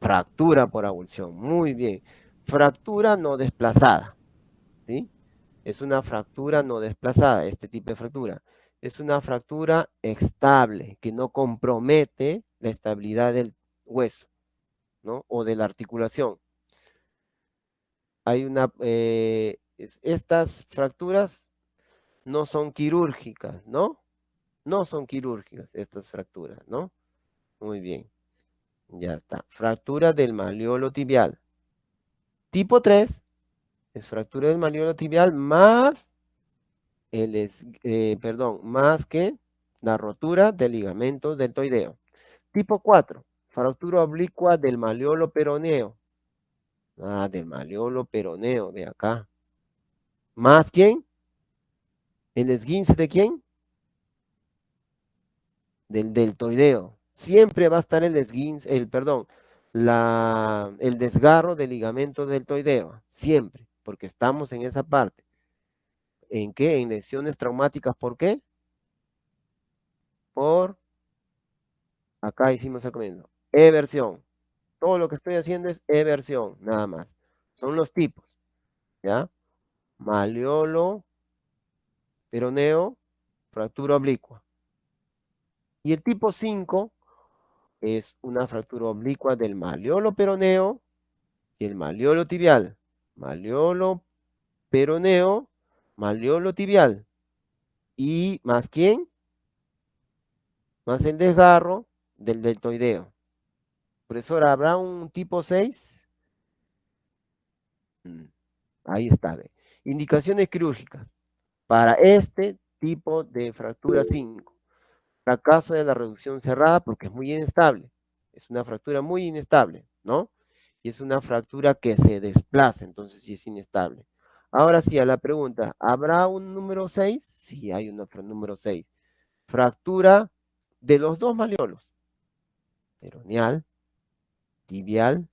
Speaker 1: Fractura por abulsión, muy bien. Fractura no desplazada, ¿sí? Es una fractura no desplazada, este tipo de fractura. Es una fractura estable, que no compromete la estabilidad del hueso, ¿no? O de la articulación. Hay una, estas fracturas no son quirúrgicas, ¿no? No son quirúrgicas estas fracturas, ¿no? Muy bien, ya está. Fractura del malleolo tibial. Tipo 3 es fractura del malleolo tibial más más que la rotura del ligamento deltoideo. Tipo 4, fractura oblicua del malleolo peroneo. Ah, del malleolo peroneo, de acá. ¿Más quién? ¿El esguince de quién? Del deltoideo. Siempre va a estar el esguince, el desgarro del ligamento deltoideo. Siempre, porque estamos en esa parte. ¿En qué? En lesiones traumáticas. ¿Por qué? Por, acá hicimos el comienzo. Eversión. Todo lo que estoy haciendo es eversión, nada más. Son los tipos, ¿ya? Malleolo, peroneo, fractura oblicua. Y el tipo 5 es una fractura oblicua del malleolo peroneo y el malleolo tibial. Malleolo peroneo, malleolo tibial. ¿Y más quién? Más el desgarro del deltoideo. Profesor, ¿habrá un tipo 6? Ahí está. Ve. Indicaciones quirúrgicas para este tipo de fractura 5. Fracaso de la reducción cerrada porque es muy inestable. Es una fractura muy inestable, ¿no? Y es una fractura que se desplaza, entonces sí es inestable. Ahora sí, a la pregunta, ¿habrá un número 6? Sí, hay un número 6. Fractura de los dos malleolos, peroneal, tibial,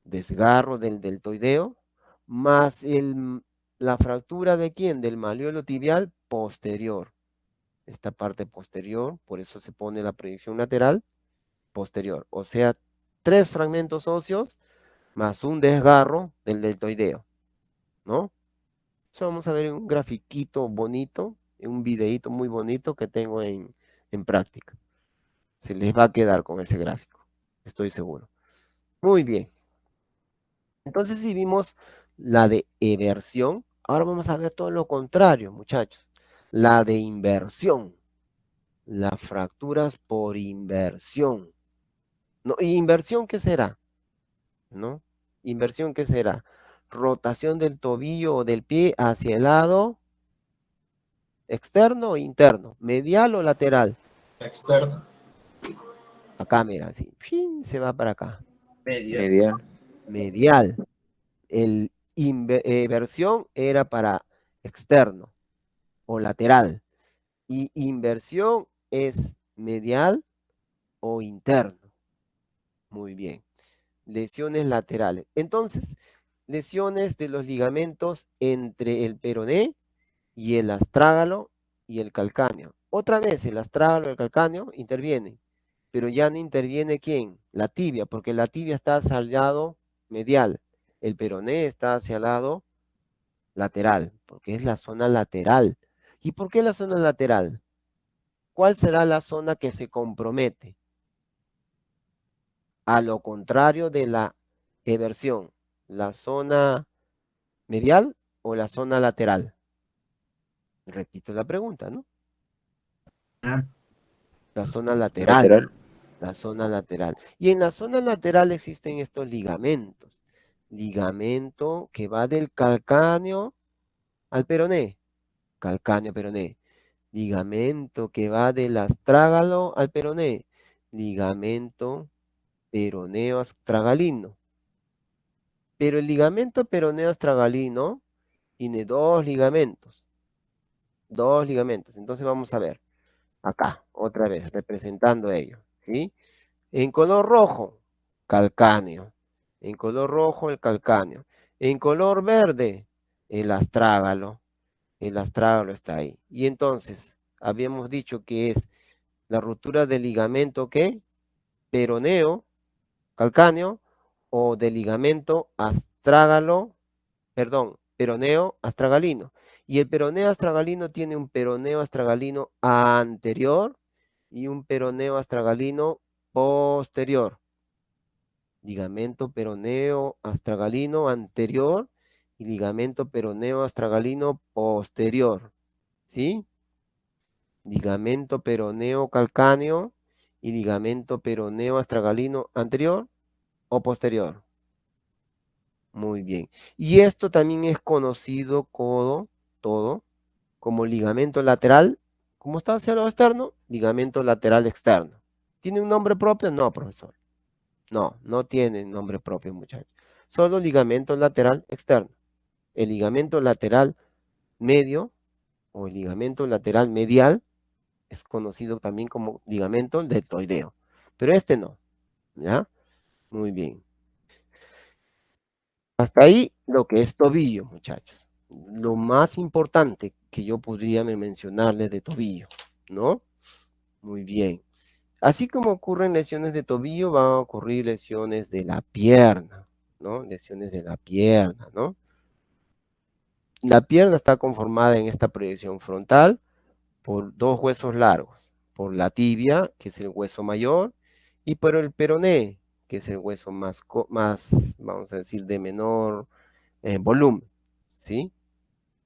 Speaker 1: desgarro del deltoideo, más la fractura de quién? Del malleolo tibial posterior. Esta parte posterior, por eso se pone la proyección lateral posterior. O sea, 3 fragmentos óseos más un desgarro del deltoideo, ¿no? Eso vamos a ver en un grafiquito bonito, en un videíto muy bonito que tengo en práctica. Se les va a quedar con ese gráfico, estoy seguro. Muy bien. Entonces, si vimos la de eversión, ahora vamos a ver todo lo contrario, muchachos. La de inversión. Las fracturas por inversión. ¿No? ¿Y inversión qué será? ¿No? ¿Inversión qué será? Rotación del tobillo o del pie hacia el lado externo o interno, medial o lateral.
Speaker 3: Externo.
Speaker 1: Acá, mira, así, ¡fin! Se va para acá.
Speaker 4: Media.
Speaker 5: Medial.
Speaker 1: Medial. Versión era para externo o lateral. Y inversión es medial o interno. Muy bien. Lesiones laterales. Entonces, lesiones de los ligamentos entre el peroné y el astrágalo y el calcáneo. Otra vez el astrágalo y el calcáneo intervienen, pero ya no interviene ¿quién? La tibia, porque la tibia está hacia el lado medial, el peroné está hacia el lado lateral, porque es la zona lateral. ¿Y por qué la zona lateral? ¿Cuál será la zona que se compromete? A lo contrario de la eversión, la zona medial o la zona lateral. Repito la pregunta, ¿no? La zona lateral.
Speaker 5: Lateral.
Speaker 1: La zona lateral. Y en la zona lateral existen estos ligamentos. Ligamento que va del calcáneo al peroné. Calcáneo, peroné. Ligamento que va del astrágalo al peroné. Ligamento peroneo astragalino. Pero el ligamento peroneo astragalino tiene dos ligamentos. Dos ligamentos. Entonces vamos a ver. Acá, otra vez, representando ello. ¿Sí? En color rojo, calcáneo. En color rojo, el calcáneo. En color verde, el astrágalo. El astrágalo está ahí. Y entonces, habíamos dicho que es la ruptura del ligamento, ¿qué? Peroneo, calcáneo, o del ligamento astrágalo, perdón, peroneo astragalino. Y el peroneo astragalino tiene un peroneo astragalino anterior y un peroneo astragalino posterior. Ligamento peroneo astragalino anterior y ligamento peroneo astragalino posterior. ¿Sí? Ligamento peroneo calcáneo y ligamento peroneo astragalino anterior o posterior. Muy bien. Y esto también es conocido todo, como ligamento lateral. ¿Cómo está hacia lo externo? Ligamento lateral externo. ¿Tiene un nombre propio? No, profesor. No, no tiene nombre propio, muchachos. Solo ligamento lateral externo. El ligamento lateral medio o el ligamento lateral medial es conocido también como ligamento deltoideo. Pero este no. ¿Ya? Muy bien. Hasta ahí lo que es tobillo, muchachos. Lo más importante que yo podría mencionarles de tobillo, ¿no? Muy bien. Así como ocurren lesiones de tobillo, van a ocurrir lesiones de la pierna, ¿no? Lesiones de la pierna, ¿no? La pierna está conformada en esta proyección frontal por dos huesos largos, por la tibia, que es el hueso mayor, y por el peroné, que es el hueso más, vamos a decir, de menor volumen, ¿sí?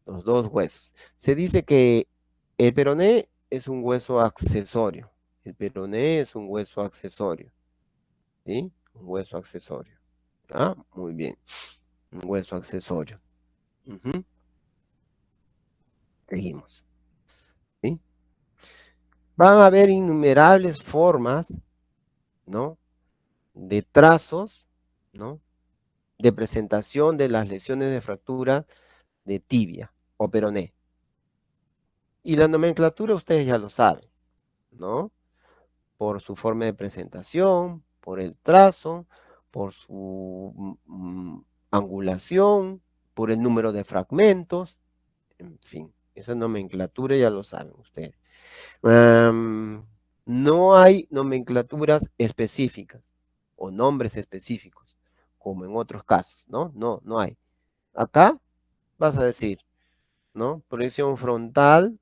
Speaker 1: Los dos huesos. Se dice que el peroné es un hueso accesorio. El peroné es un hueso accesorio, ¿sí? Un hueso accesorio. Ah, muy bien. Un hueso accesorio. Ujú. Seguimos, ¿sí? Van a haber innumerables formas, ¿no? De trazos, ¿no? De presentación de las lesiones de fractura de tibia o peroné. Y la nomenclatura ustedes ya lo saben, ¿no? Por su forma de presentación, por el trazo, por su angulación, por el número de fragmentos, en fin, esa nomenclatura ya lo saben ustedes. No hay nomenclaturas específicas o nombres específicos, como en otros casos, ¿no? No, no hay. Acá vas a decir, ¿no? Proyección frontal,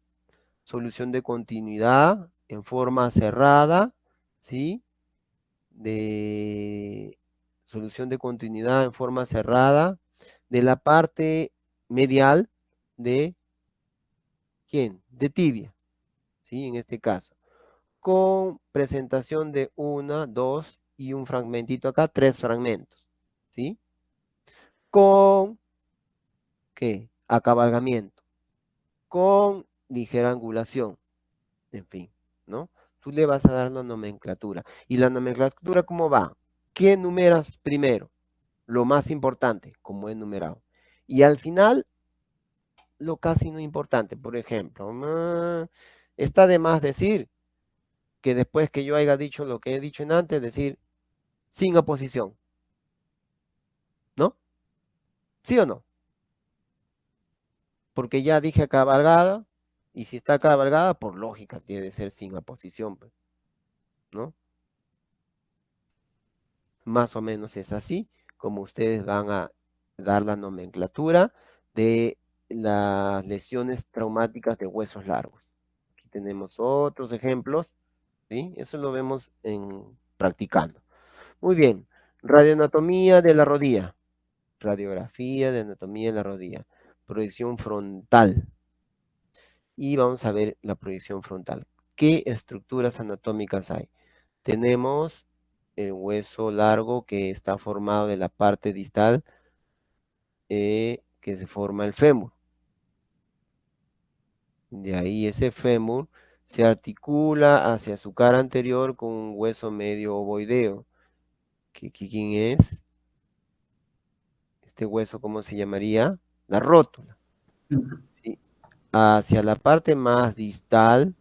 Speaker 1: solución de continuidad en forma cerrada, ¿sí? De solución de continuidad en forma cerrada de la parte medial de ¿quién? De tibia, ¿sí? En este caso, con presentación de una, dos y un fragmentito acá, tres fragmentos, ¿sí? Con, ¿qué? Acabalgamiento, con ligera angulación, en fin, ¿no? Tú le vas a dar la nomenclatura. ¿Y la nomenclatura cómo va? ¿Qué numeras primero? Lo más importante, como he numerado. Y al final, lo casi no importante. Por ejemplo, está de más decir que después que yo haya dicho lo que he dicho en antes, decir sin oposición. ¿No? ¿Sí o no? Porque ya dije cabalgada, y si está cabalgada, por lógica, tiene que ser sin oposición, pues, ¿no? Más o menos es así como ustedes van a dar la nomenclatura de las lesiones traumáticas de huesos largos. Aquí tenemos otros ejemplos, ¿sí? Eso lo vemos en practicando. Muy bien, radioanatomía de la rodilla, radiografía de anatomía de la rodilla, proyección frontal. Y vamos a ver la proyección frontal. ¿Qué estructuras anatómicas hay? Tenemos el hueso largo que está formado de la parte distal que se forma el fémur. De ahí ese fémur se articula hacia su cara anterior con un hueso medio ovoideo. ¿Quién es? este hueso, ¿cómo se llamaría? La rótula. ¿Sí? Hacia la parte más distal,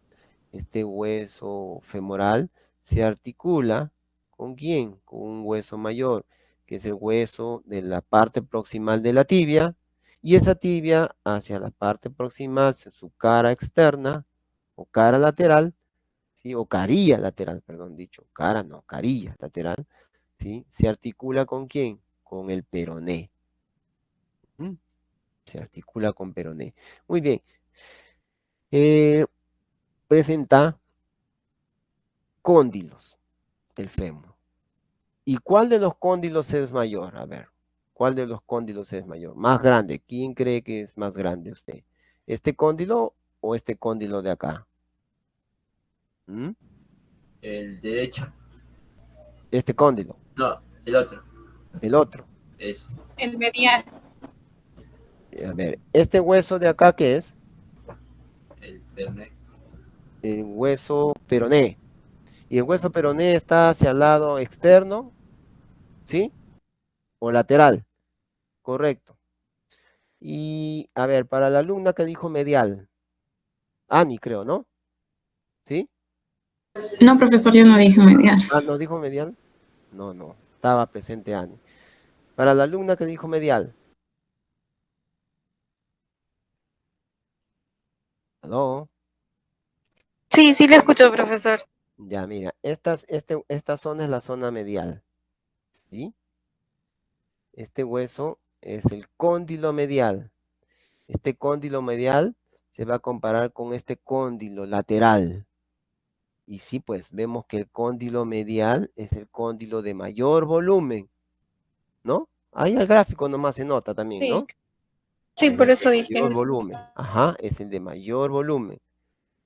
Speaker 1: este hueso femoral se articula ¿con quién? Con un hueso mayor, que es el hueso de la parte proximal de la tibia, y esa tibia hacia la parte proximal, su cara externa o cara lateral, ¿sí? O carilla lateral, perdón, dicho, cara no, carilla lateral, ¿sí? Se articula ¿con quién? Con el peroné. ¿Mm? Se articula con peroné. Muy bien. Presenta cóndilos el fémur. ¿Y cuál de los cóndilos es mayor? A ver, ¿cuál de los cóndilos es mayor? Más grande. ¿Quién cree que es más grande usted? ¿Este cóndilo o este cóndilo de acá? ¿Mm?
Speaker 4: El derecho.
Speaker 1: Este cóndilo.
Speaker 4: No, el otro.
Speaker 1: El otro.
Speaker 4: Es
Speaker 5: El medial.
Speaker 1: A ver, ¿este hueso de acá qué es?
Speaker 4: el terne.
Speaker 1: El hueso peroné. Y el hueso peroné está hacia el lado externo, ¿sí? O lateral. Correcto. Y, a ver, para la alumna que dijo medial. Ani, creo, ¿no? ¿Sí?
Speaker 6: No, profesor, yo no dije medial.
Speaker 1: Ah, ¿no dijo medial? No, no. Estaba presente Ani. Para la alumna que dijo medial. ¿Aló?
Speaker 5: Sí, sí le escucho, profesor.
Speaker 1: Ya, mira. Esta zona es la zona medial. ¿Sí? Este hueso es el cóndilo medial. Este cóndilo medial se va a comparar con este cóndilo lateral. Y sí, pues vemos que el cóndilo medial es el cóndilo de mayor volumen, ¿no? Ahí el gráfico nomás se nota también,
Speaker 5: Sí,
Speaker 1: ¿no?
Speaker 5: sí,
Speaker 1: Es
Speaker 5: por
Speaker 1: el
Speaker 5: eso
Speaker 1: de
Speaker 5: dije
Speaker 1: mayor
Speaker 5: eso.
Speaker 1: volumen. Ajá, es el de mayor volumen,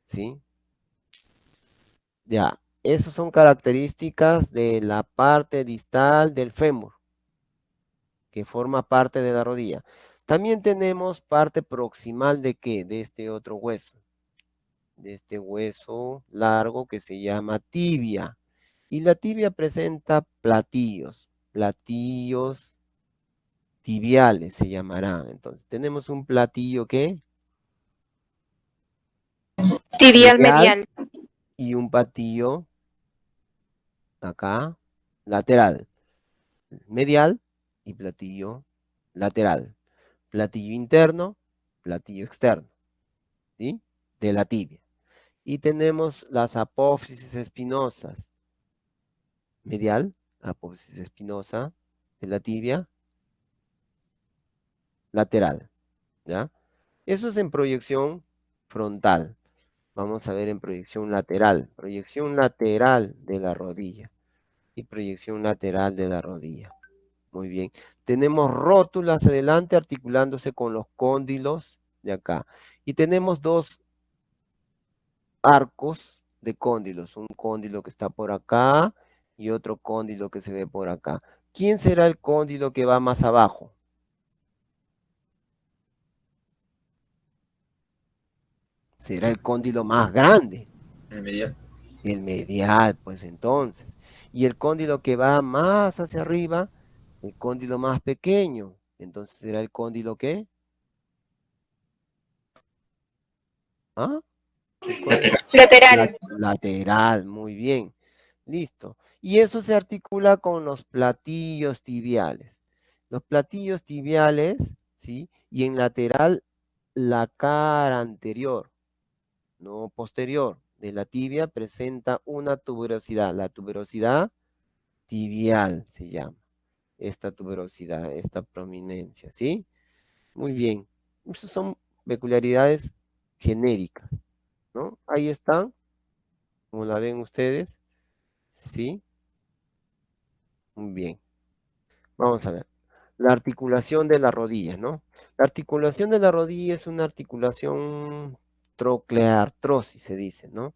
Speaker 1: ¿sí? Ya, esas son características de la parte distal del fémur, que forma parte de la rodilla. También tenemos parte proximal de ¿qué? De este otro hueso, de este hueso largo que se llama tibia. Y la tibia presenta platillos tibiales se llamarán. Entonces, tenemos un platillo que
Speaker 5: Tibial
Speaker 1: medial
Speaker 5: medial.
Speaker 1: y un platillo acá lateral. Medial y platillo lateral. Platillo interno, platillo externo, ¿sí? De la tibia. Y tenemos las apófisis espinosas. Medial, apófisis espinosa de la tibia, lateral, ¿ya? Eso es en proyección frontal. Vamos a ver en proyección lateral de la rodilla y proyección lateral de la rodilla. Muy bien. Tenemos rótulas adelante articulándose con los cóndilos de acá. Y tenemos dos arcos de cóndilos. Un cóndilo que está por acá y otro cóndilo que se ve por acá. ¿Quién será el cóndilo que va más abajo? Será el cóndilo más grande.
Speaker 4: El medial.
Speaker 1: El medial, pues entonces. Y el cóndilo que va más hacia arriba, el cóndilo más pequeño. Entonces será el cóndilo ¿qué? ¿Ah?
Speaker 5: Lateral.
Speaker 1: Lateral, muy bien. Listo. Y eso se articula con los platillos tibiales. Los platillos tibiales, ¿sí? Y en lateral, la cara anterior, no posterior, de la tibia presenta una tuberosidad. La tuberosidad tibial se llama. Esta tuberosidad, esta prominencia, ¿sí? Muy bien. Esas son peculiaridades genéricas, ¿no? Ahí están, como la ven ustedes, ¿sí? Muy bien. Vamos a ver. La articulación de la rodilla, ¿no? La articulación de la rodilla es una articulación trocleartrosis, se dice, ¿no?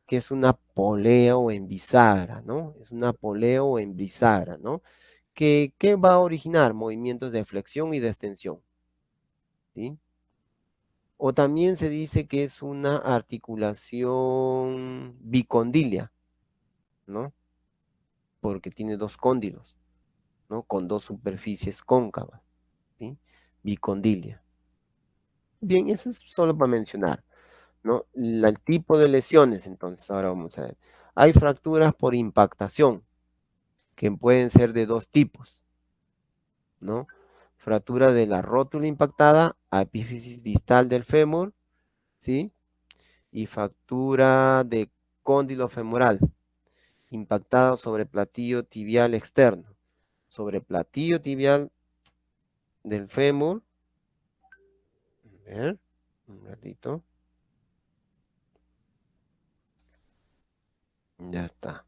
Speaker 1: Que es una polea o en bisagra, ¿no? Es una polea o en bisagra, ¿no? Que va a originar movimientos de flexión y de extensión, ¿sí? O también se dice que es una articulación bicondilia, ¿no? Porque tiene dos cóndilos, ¿no? Con dos superficies cóncavas, bicondilia. Bien, eso es solo para mencionar, ¿no? El tipo de lesiones, entonces, ahora vamos a ver. Hay fracturas por impactación, que pueden ser de dos tipos, ¿no? Fractura de la rótula impactada a epífisis distal del fémur, ¿sí? Y fractura de cóndilo femoral, impactada sobre platillo tibial externo, sobre platillo tibial del fémur. A ver, un ratito. Ya está.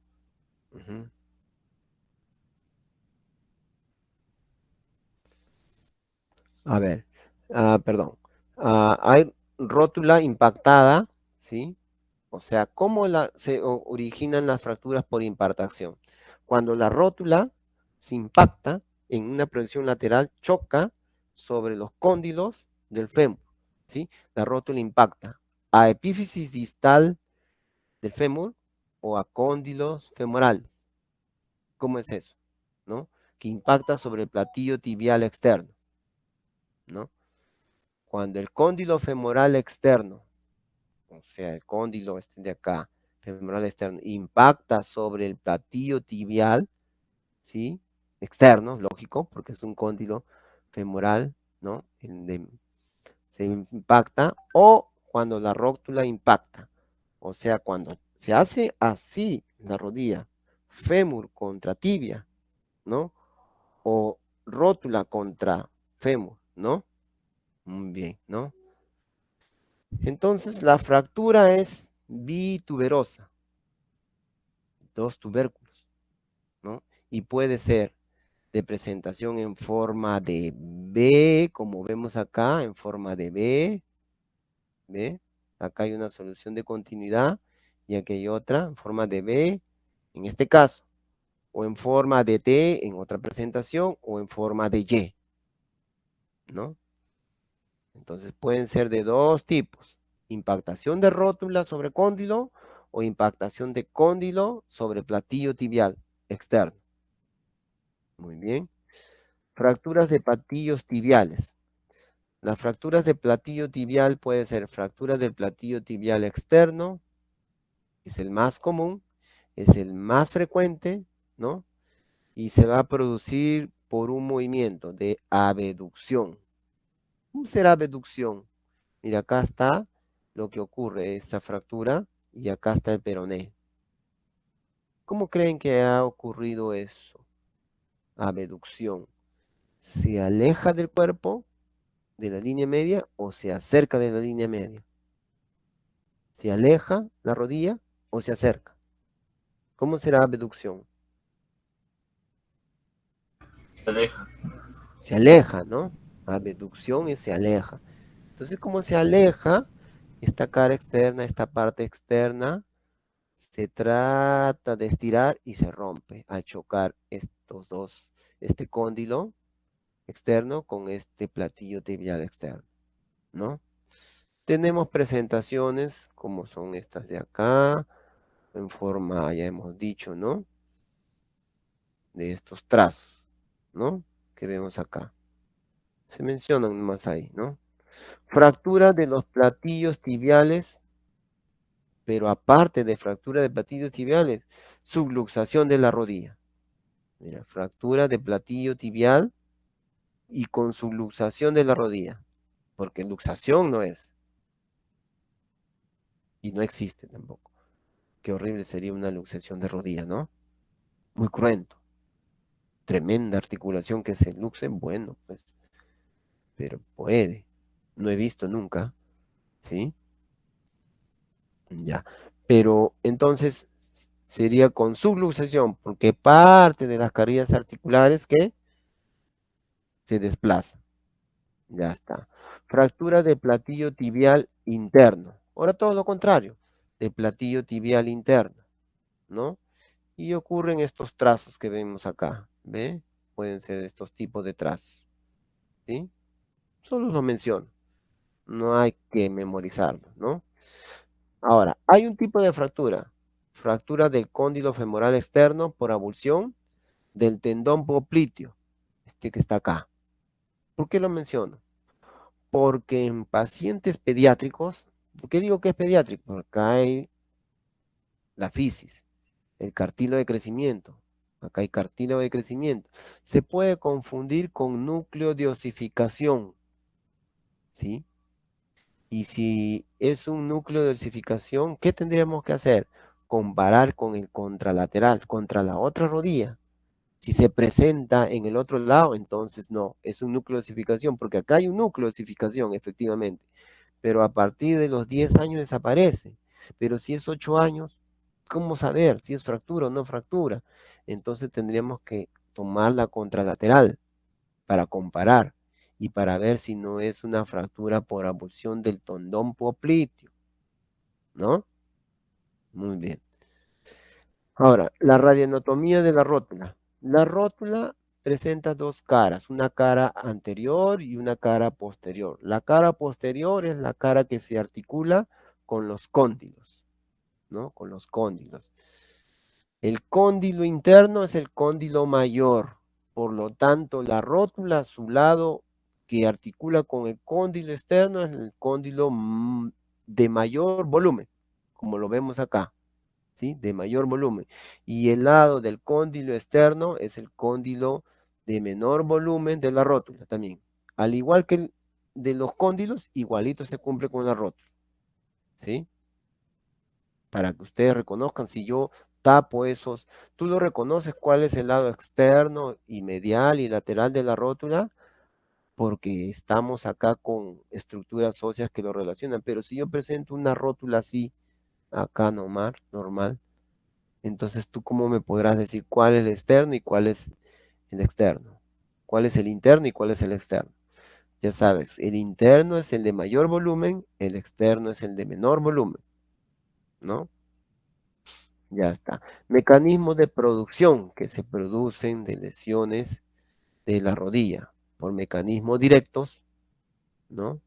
Speaker 1: Ujú. A ver, perdón. Hay rótula impactada, ¿sí? O sea, ¿cómo se originan las fracturas por impactación? Cuando la rótula se impacta en una proyección lateral, choca sobre los cóndilos del fémur, ¿sí? La rótula impacta a epífisis distal del fémur o a cóndilos femorales. ¿Cómo es eso? ¿No? Que impacta sobre el platillo tibial externo, ¿no? Cuando el cóndilo femoral externo, o sea, el cóndilo este de acá, femoral externo, impacta sobre el platillo tibial, ¿sí? Externo, lógico, porque es un cóndilo femoral, ¿no? Se impacta, o cuando la rótula impacta, o sea, cuando se hace así la rodilla, fémur contra tibia, ¿no? O rótula contra fémur, ¿no? Muy bien, ¿no? Entonces, la fractura es bituberosa, dos tubérculos, ¿no? Y puede ser de presentación en forma de B, como vemos acá, en forma de B, ¿ve? Acá hay una solución de continuidad y aquí hay otra en forma de B, en este caso, o en forma de T en otra presentación, o en forma de Y, ¿no? Entonces pueden ser de dos tipos: impactación de rótula sobre cóndilo o impactación de cóndilo sobre platillo tibial externo. Muy bien. Fracturas de platillos tibiales. Las fracturas de platillo tibial pueden ser fracturas del platillo tibial externo, es el más común, es el más frecuente, ¿no? Y se va a producir por un movimiento de abducción. ¿Cómo será abducción? Mira, acá está lo que ocurre, esta fractura, y acá está el peroné. ¿Cómo creen que ha ocurrido eso? Abducción. ¿Se aleja del cuerpo, de la línea media, o se acerca de la línea media? ¿Se aleja la rodilla o se acerca? ¿Cómo será abducción?
Speaker 4: Se aleja.
Speaker 1: Se aleja, ¿no? Abducción es se aleja. Entonces, como se aleja, esta cara externa, esta parte externa, se trata de estirar y se rompe al chocar estos dos, este cóndilo externo con este platillo tibial externo, ¿no? Tenemos presentaciones como son estas de acá, en forma, ya hemos dicho, ¿no? De estos trazos, ¿no? Que vemos acá. Se mencionan más ahí, ¿no? Fractura de los platillos tibiales, pero aparte de fractura de platillos tibiales, subluxación de la rodilla. Mira, fractura de platillo tibial y con subluxación de la rodilla, porque luxación no es, y no existe tampoco. Qué horrible sería una luxación de rodilla, ¿no? Muy cruento. Tremenda articulación que se luxe, bueno, pues, pero puede. No he visto nunca, ¿sí? Ya. Pero entonces sería con subluxación, porque parte de las carillas articulares que se desplaza. Ya está. Fractura del platillo tibial interno. Ahora todo lo contrario, del platillo tibial interno, ¿no? Y ocurren estos trazos que vemos acá, ¿ve? Pueden ser estos tipos de trazos, ¿sí? Solo lo menciono. No hay que memorizarlo, ¿no? Ahora, hay un tipo de fractura. Fractura del cóndilo femoral externo por abulsión del tendón popliteo, este que está acá. ¿Por qué lo menciono? Porque en pacientes pediátricos, ¿por qué digo que es pediátrico? Porque acá hay la fisis, el cartílago de crecimiento. Acá hay cartílago de crecimiento. Se puede confundir con núcleo de osificación, ¿sí? Y si es un núcleo de osificación, ¿qué tendríamos que hacer? Comparar con el contralateral, contra la otra rodilla. Si se presenta en el otro lado, entonces no, es un núcleo de osificación, porque acá hay un núcleo de osificación, efectivamente, pero a partir de los 10 años desaparece. Pero si es 8 años, ¿cómo saber si es fractura o no fractura? Entonces tendríamos que tomar la contralateral para comparar y para ver si no es una fractura por abulsión del tendón popliteo, ¿no? Muy bien. Ahora, la radioanatomía de la rótula. La rótula presenta dos caras, una cara anterior y una cara posterior. La cara posterior es la cara que se articula con los cóndilos, ¿no? Con los cóndilos. El cóndilo interno es el cóndilo mayor, por lo tanto, la rótula, su lado que articula con el cóndilo externo es el cóndilo de mayor volumen, como lo vemos acá. ¿Sí? De mayor volumen. Y el lado del cóndilo externo es el cóndilo de menor volumen de la rótula también. Al igual que el de los cóndilos, igualito se cumple con la rótula. ¿Sí? Para que ustedes reconozcan, si yo tapo esos, tú lo reconoces cuál es el lado externo y medial y lateral de la rótula, porque estamos acá con estructuras óseas que lo relacionan. Pero si yo presento una rótula así, acá nomás, normal, entonces, ¿tú cómo me podrás decir cuál es el externo y cuál es el externo? ¿Cuál es el interno y cuál es el externo? Ya sabes, el interno es el de mayor volumen, el externo es el de menor volumen, ¿no? Ya está. Mecanismos de producción que se producen de lesiones de la rodilla por mecanismos directos, ¿no?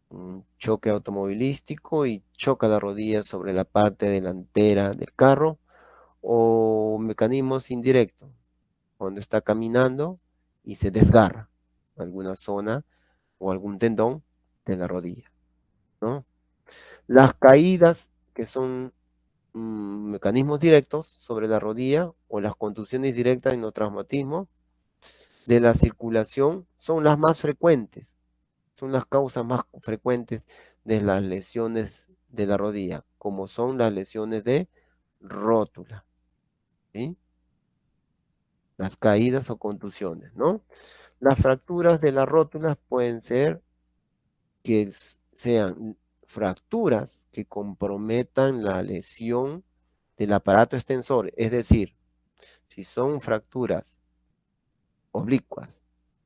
Speaker 1: Un choque automovilístico y choca la rodilla sobre la parte delantera del carro, o mecanismos indirectos cuando está caminando y se desgarra alguna zona o algún tendón de la rodilla, ¿no? Las caídas, que son mecanismos directos sobre la rodilla, o las contusiones directas en los traumatismos de la circulación, son las más frecuentes, son las causas más frecuentes de las lesiones de la rodilla, como son las lesiones de rótula, ¿sí? Las caídas o contusiones, ¿no? Las fracturas de las rótulas pueden ser que sean fracturas que comprometan la lesión del aparato extensor, es decir, si son fracturas oblicuas,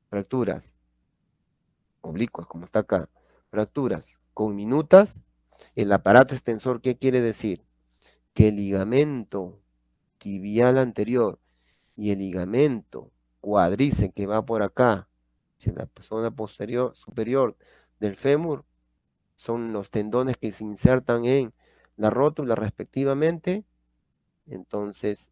Speaker 1: fracturas oblicuas, como está acá, fracturas conminutas, el aparato extensor, ¿qué quiere decir? Que el ligamento tibial anterior y el ligamento cuádriceps que va por acá, hacia la zona posterior, superior del fémur, son los tendones que se insertan en la rótula respectivamente. Entonces,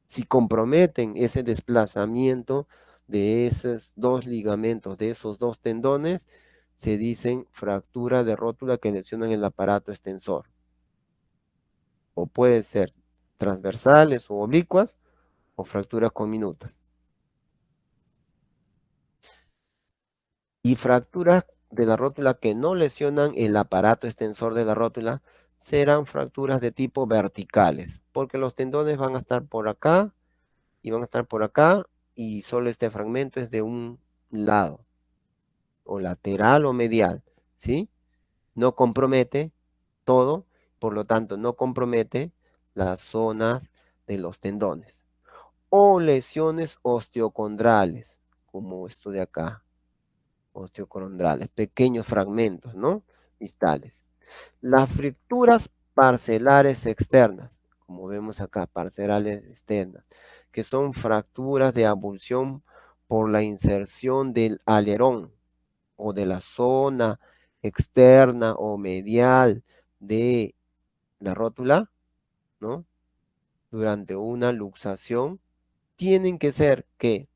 Speaker 1: si comprometen ese desplazamiento de esos dos ligamentos, de esos dos tendones, se dicen fractura de rótula que lesionan el aparato extensor. O puede ser transversales o oblicuas, o fracturas conminutas. Y fracturas de la rótula que no lesionan el aparato extensor de la rótula serán fracturas de tipo verticales, porque los tendones van a estar por acá y van a estar por acá, y solo este fragmento es de un lado, o lateral o medial, ¿sí? No compromete todo, por lo tanto no compromete las zonas de los tendones. O lesiones osteocondrales, como esto de acá, osteocondrales, pequeños fragmentos, ¿no? Distales. Las fracturas parcelares externas, como vemos acá, parcelares externas, que son fracturas de abulsión por la inserción del alerón o de la zona externa o medial de la rótula, ¿no? Durante una luxación, tienen que ser que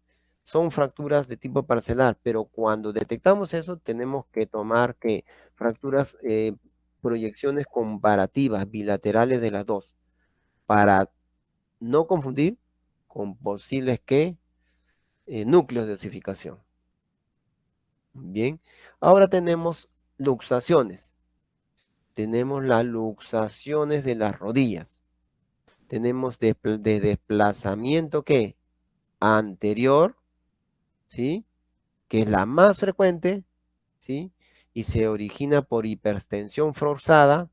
Speaker 1: son fracturas de tipo parcelar, pero cuando detectamos eso, tenemos que tomar que fracturas, proyecciones comparativas bilaterales de las dos, para no confundir con posibles núcleos de osificación. Bien, ahora tenemos luxaciones. Tenemos las luxaciones de las rodillas. Tenemos de desplazamiento anterior, ¿sí? Que es la más frecuente, ¿sí? Y se origina por hipertensión forzada,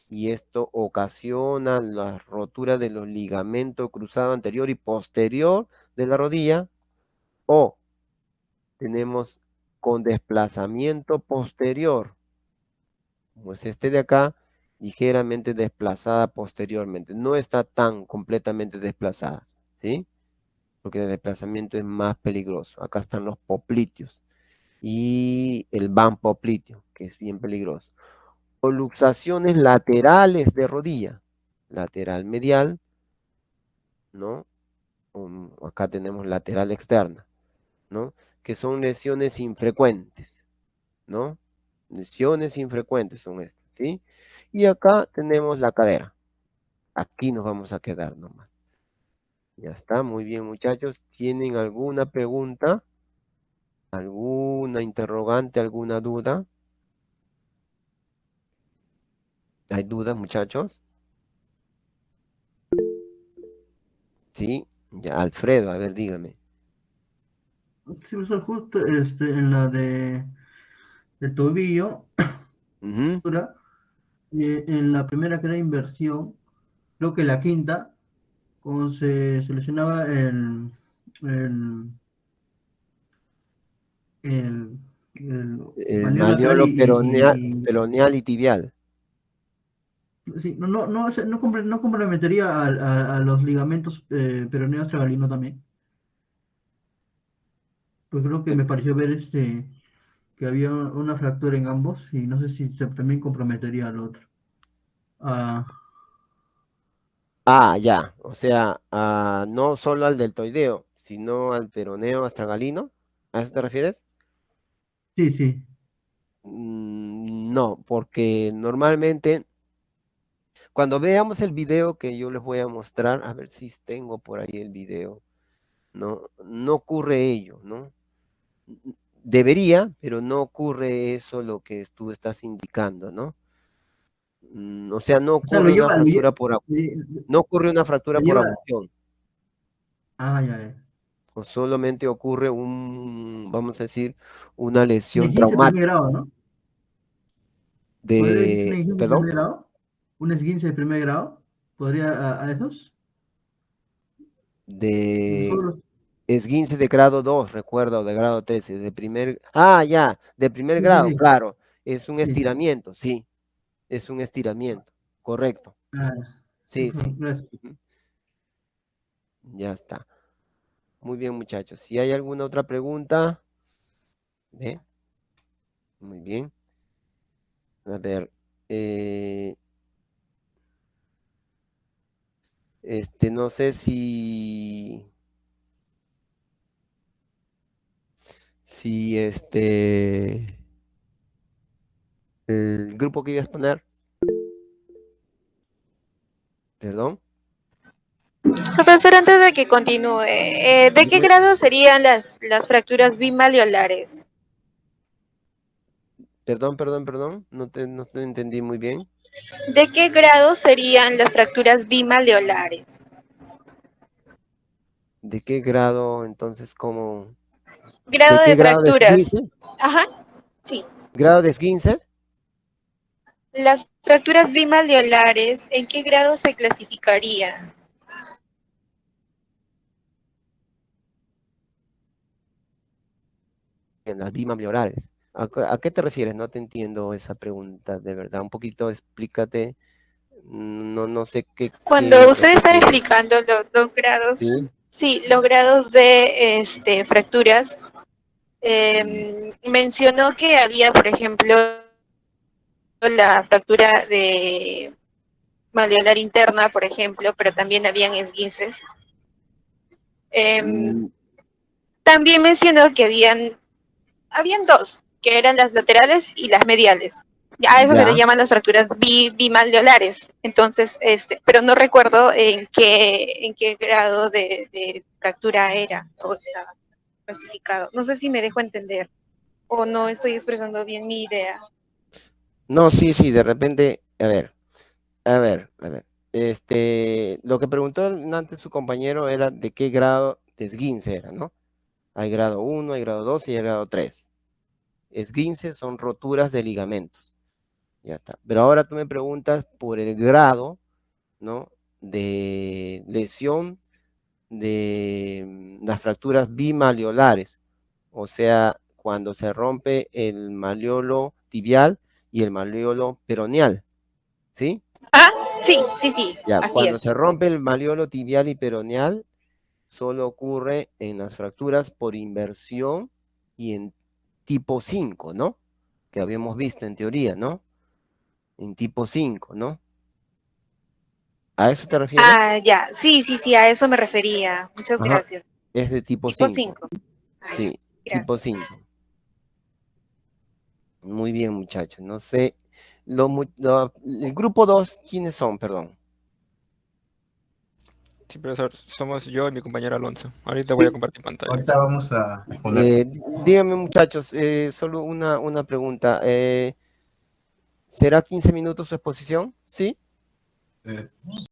Speaker 1: y esto ocasiona la rotura de los ligamentos cruzados anterior y posterior de la rodilla, o tenemos con desplazamiento posterior, como es este de acá, ligeramente desplazada posteriormente. No está tan completamente desplazada, ¿sí? Porque el desplazamiento es más peligroso. Acá están los popliteos y el van popliteo, que es bien peligroso. O luxaciones laterales de rodilla, lateral medial, ¿no? Acá tenemos lateral externa, ¿no? Que son lesiones infrecuentes, ¿no? Lesiones infrecuentes son estas, ¿sí? Y acá tenemos la cadera. Aquí nos vamos a quedar nomás. Ya está, muy bien, muchachos. ¿Tienen alguna pregunta? ¿Alguna interrogante? ¿Alguna duda? ¿Hay dudas, muchachos? Sí, ya, Alfredo, a ver, dígame.
Speaker 2: Sí, profesor, justo en la de tobillo,
Speaker 1: Ujú.
Speaker 2: en la primera que era inversión, creo que la quinta, cuando se seleccionaba el, el, el
Speaker 1: El
Speaker 2: maneo lateral
Speaker 1: malleolo peroneal y tibial.
Speaker 2: sí, no comprometería a los ligamentos peroneos tragalino también. Pues creo que me pareció ver que había una fractura en ambos y no sé si también comprometería al otro. Ah,
Speaker 1: Ah, ya. O sea, no solo al deltoideo, sino al peroneo astragalino. ¿A eso te refieres?
Speaker 2: sí, sí.
Speaker 1: No, porque normalmente cuando veamos el video que yo les voy a mostrar, a ver si tengo por ahí el video, no ocurre ello, ¿no? Debería, pero no ocurre eso lo que tú estás indicando, ¿no? O sea, no
Speaker 2: O sea, lo
Speaker 1: ocurre una
Speaker 2: lleva, lo lle-
Speaker 1: fractura no ocurre una fractura
Speaker 2: lo
Speaker 1: por
Speaker 2: lleva.
Speaker 1: abducción,
Speaker 2: Ah, ya, ya.
Speaker 1: o solamente ocurre vamos a decir, una
Speaker 2: Un
Speaker 1: lesión
Speaker 2: esguince de primer
Speaker 1: traumática
Speaker 2: grado, ¿no? ¿Podría decirse un esguince de
Speaker 1: perdón,
Speaker 2: primer grado? ¿Un esguince de primer grado? ¿Podría a esos? Porque
Speaker 1: de
Speaker 2: solo
Speaker 1: esguince de grado 2, recuerda, o de grado 3, es ya, de primer
Speaker 2: sí, sí,
Speaker 1: grado,
Speaker 2: sí,
Speaker 1: claro, es un
Speaker 2: sí.
Speaker 1: estiramiento, sí, es un estiramiento, correcto,
Speaker 2: Ah,
Speaker 1: sí, sí,
Speaker 2: gracias.
Speaker 1: ujú, ya está. Muy bien, muchachos. Si hay alguna otra pregunta, ¿ve? Muy bien. A ver, eh, no sé si el grupo que ibas a poner, perdón,
Speaker 5: Profesor, antes de que continúe, ¿de qué
Speaker 1: dime,
Speaker 5: grado serían las fracturas bimalleolares?
Speaker 1: perdón, no te entendí muy bien.
Speaker 5: ¿De qué grado serían las fracturas bimalleolares?
Speaker 1: ¿De qué grado, entonces, de
Speaker 5: Grado
Speaker 1: qué
Speaker 5: de
Speaker 1: grado de
Speaker 5: fracturas.
Speaker 1: esguince?
Speaker 5: Ajá, sí.
Speaker 1: ¿Grado de esguince?
Speaker 5: Las fracturas bimalleolares, ¿en qué grado se clasificarían?
Speaker 1: En las bimammolares. ¿A qué te refieres? No te entiendo esa pregunta, de verdad. Un poquito explícate. No sé qué
Speaker 5: Cuando
Speaker 1: es lo
Speaker 5: usted
Speaker 1: que
Speaker 5: está
Speaker 1: quieres.
Speaker 5: explicando los grados,
Speaker 1: Sí.
Speaker 5: sí, los grados de fracturas,
Speaker 1: Mm,
Speaker 5: mencionó que había, por ejemplo, la fractura de malleolar interna, por ejemplo, pero también habían esguinces. Em,
Speaker 1: mm,
Speaker 5: también mencionó que habían dos, que eran las laterales y las mediales. A eso se le
Speaker 1: Ya.
Speaker 5: llaman las fracturas bimalleolares. Entonces, pero no recuerdo en qué grado de fractura era o estaba clasificado. No sé si me dejo entender o no estoy expresando bien mi idea.
Speaker 1: No, sí, sí, de repente, a ver. Lo que preguntó antes su compañero era de qué grado de esguince era, ¿no? Hay grado 1, hay grado 2 y hay grado 3. Esguince son roturas de ligamentos. Ya está. Pero ahora tú me preguntas por el grado, ¿no? De lesión de las fracturas bimalleolares. O sea, cuando se rompe el malleolo tibial y el malleolo peroneal. ¿Sí?
Speaker 5: Ah, sí, sí, sí,
Speaker 1: Ya,
Speaker 5: así
Speaker 1: cuando
Speaker 5: es.
Speaker 1: se rompe el malleolo tibial y peroneal, solo ocurre en las fracturas por inversión y en tipo 5, ¿no? Que habíamos visto en teoría, ¿no? En tipo 5, ¿no? ¿A eso te refieres?
Speaker 5: Ah, ya, sí, sí, sí, a eso me refería. Muchas
Speaker 1: Ajá,
Speaker 5: gracias.
Speaker 1: es de tipo
Speaker 5: Tipo
Speaker 1: 5.
Speaker 5: 5. Ah, ya,
Speaker 1: Sí, tipo
Speaker 5: gracias.
Speaker 1: 5. Muy bien, muchachos. No sé, el grupo 2, ¿quiénes son? Perdón.
Speaker 7: Sí, profesor, somos yo y mi compañero Alonso. Ahorita voy a compartir pantalla.
Speaker 3: Ahorita vamos a poner.
Speaker 1: Díganme, muchachos, solo una pregunta. ¿Será 15 minutos su exposición? ¿Sí?
Speaker 3: eh,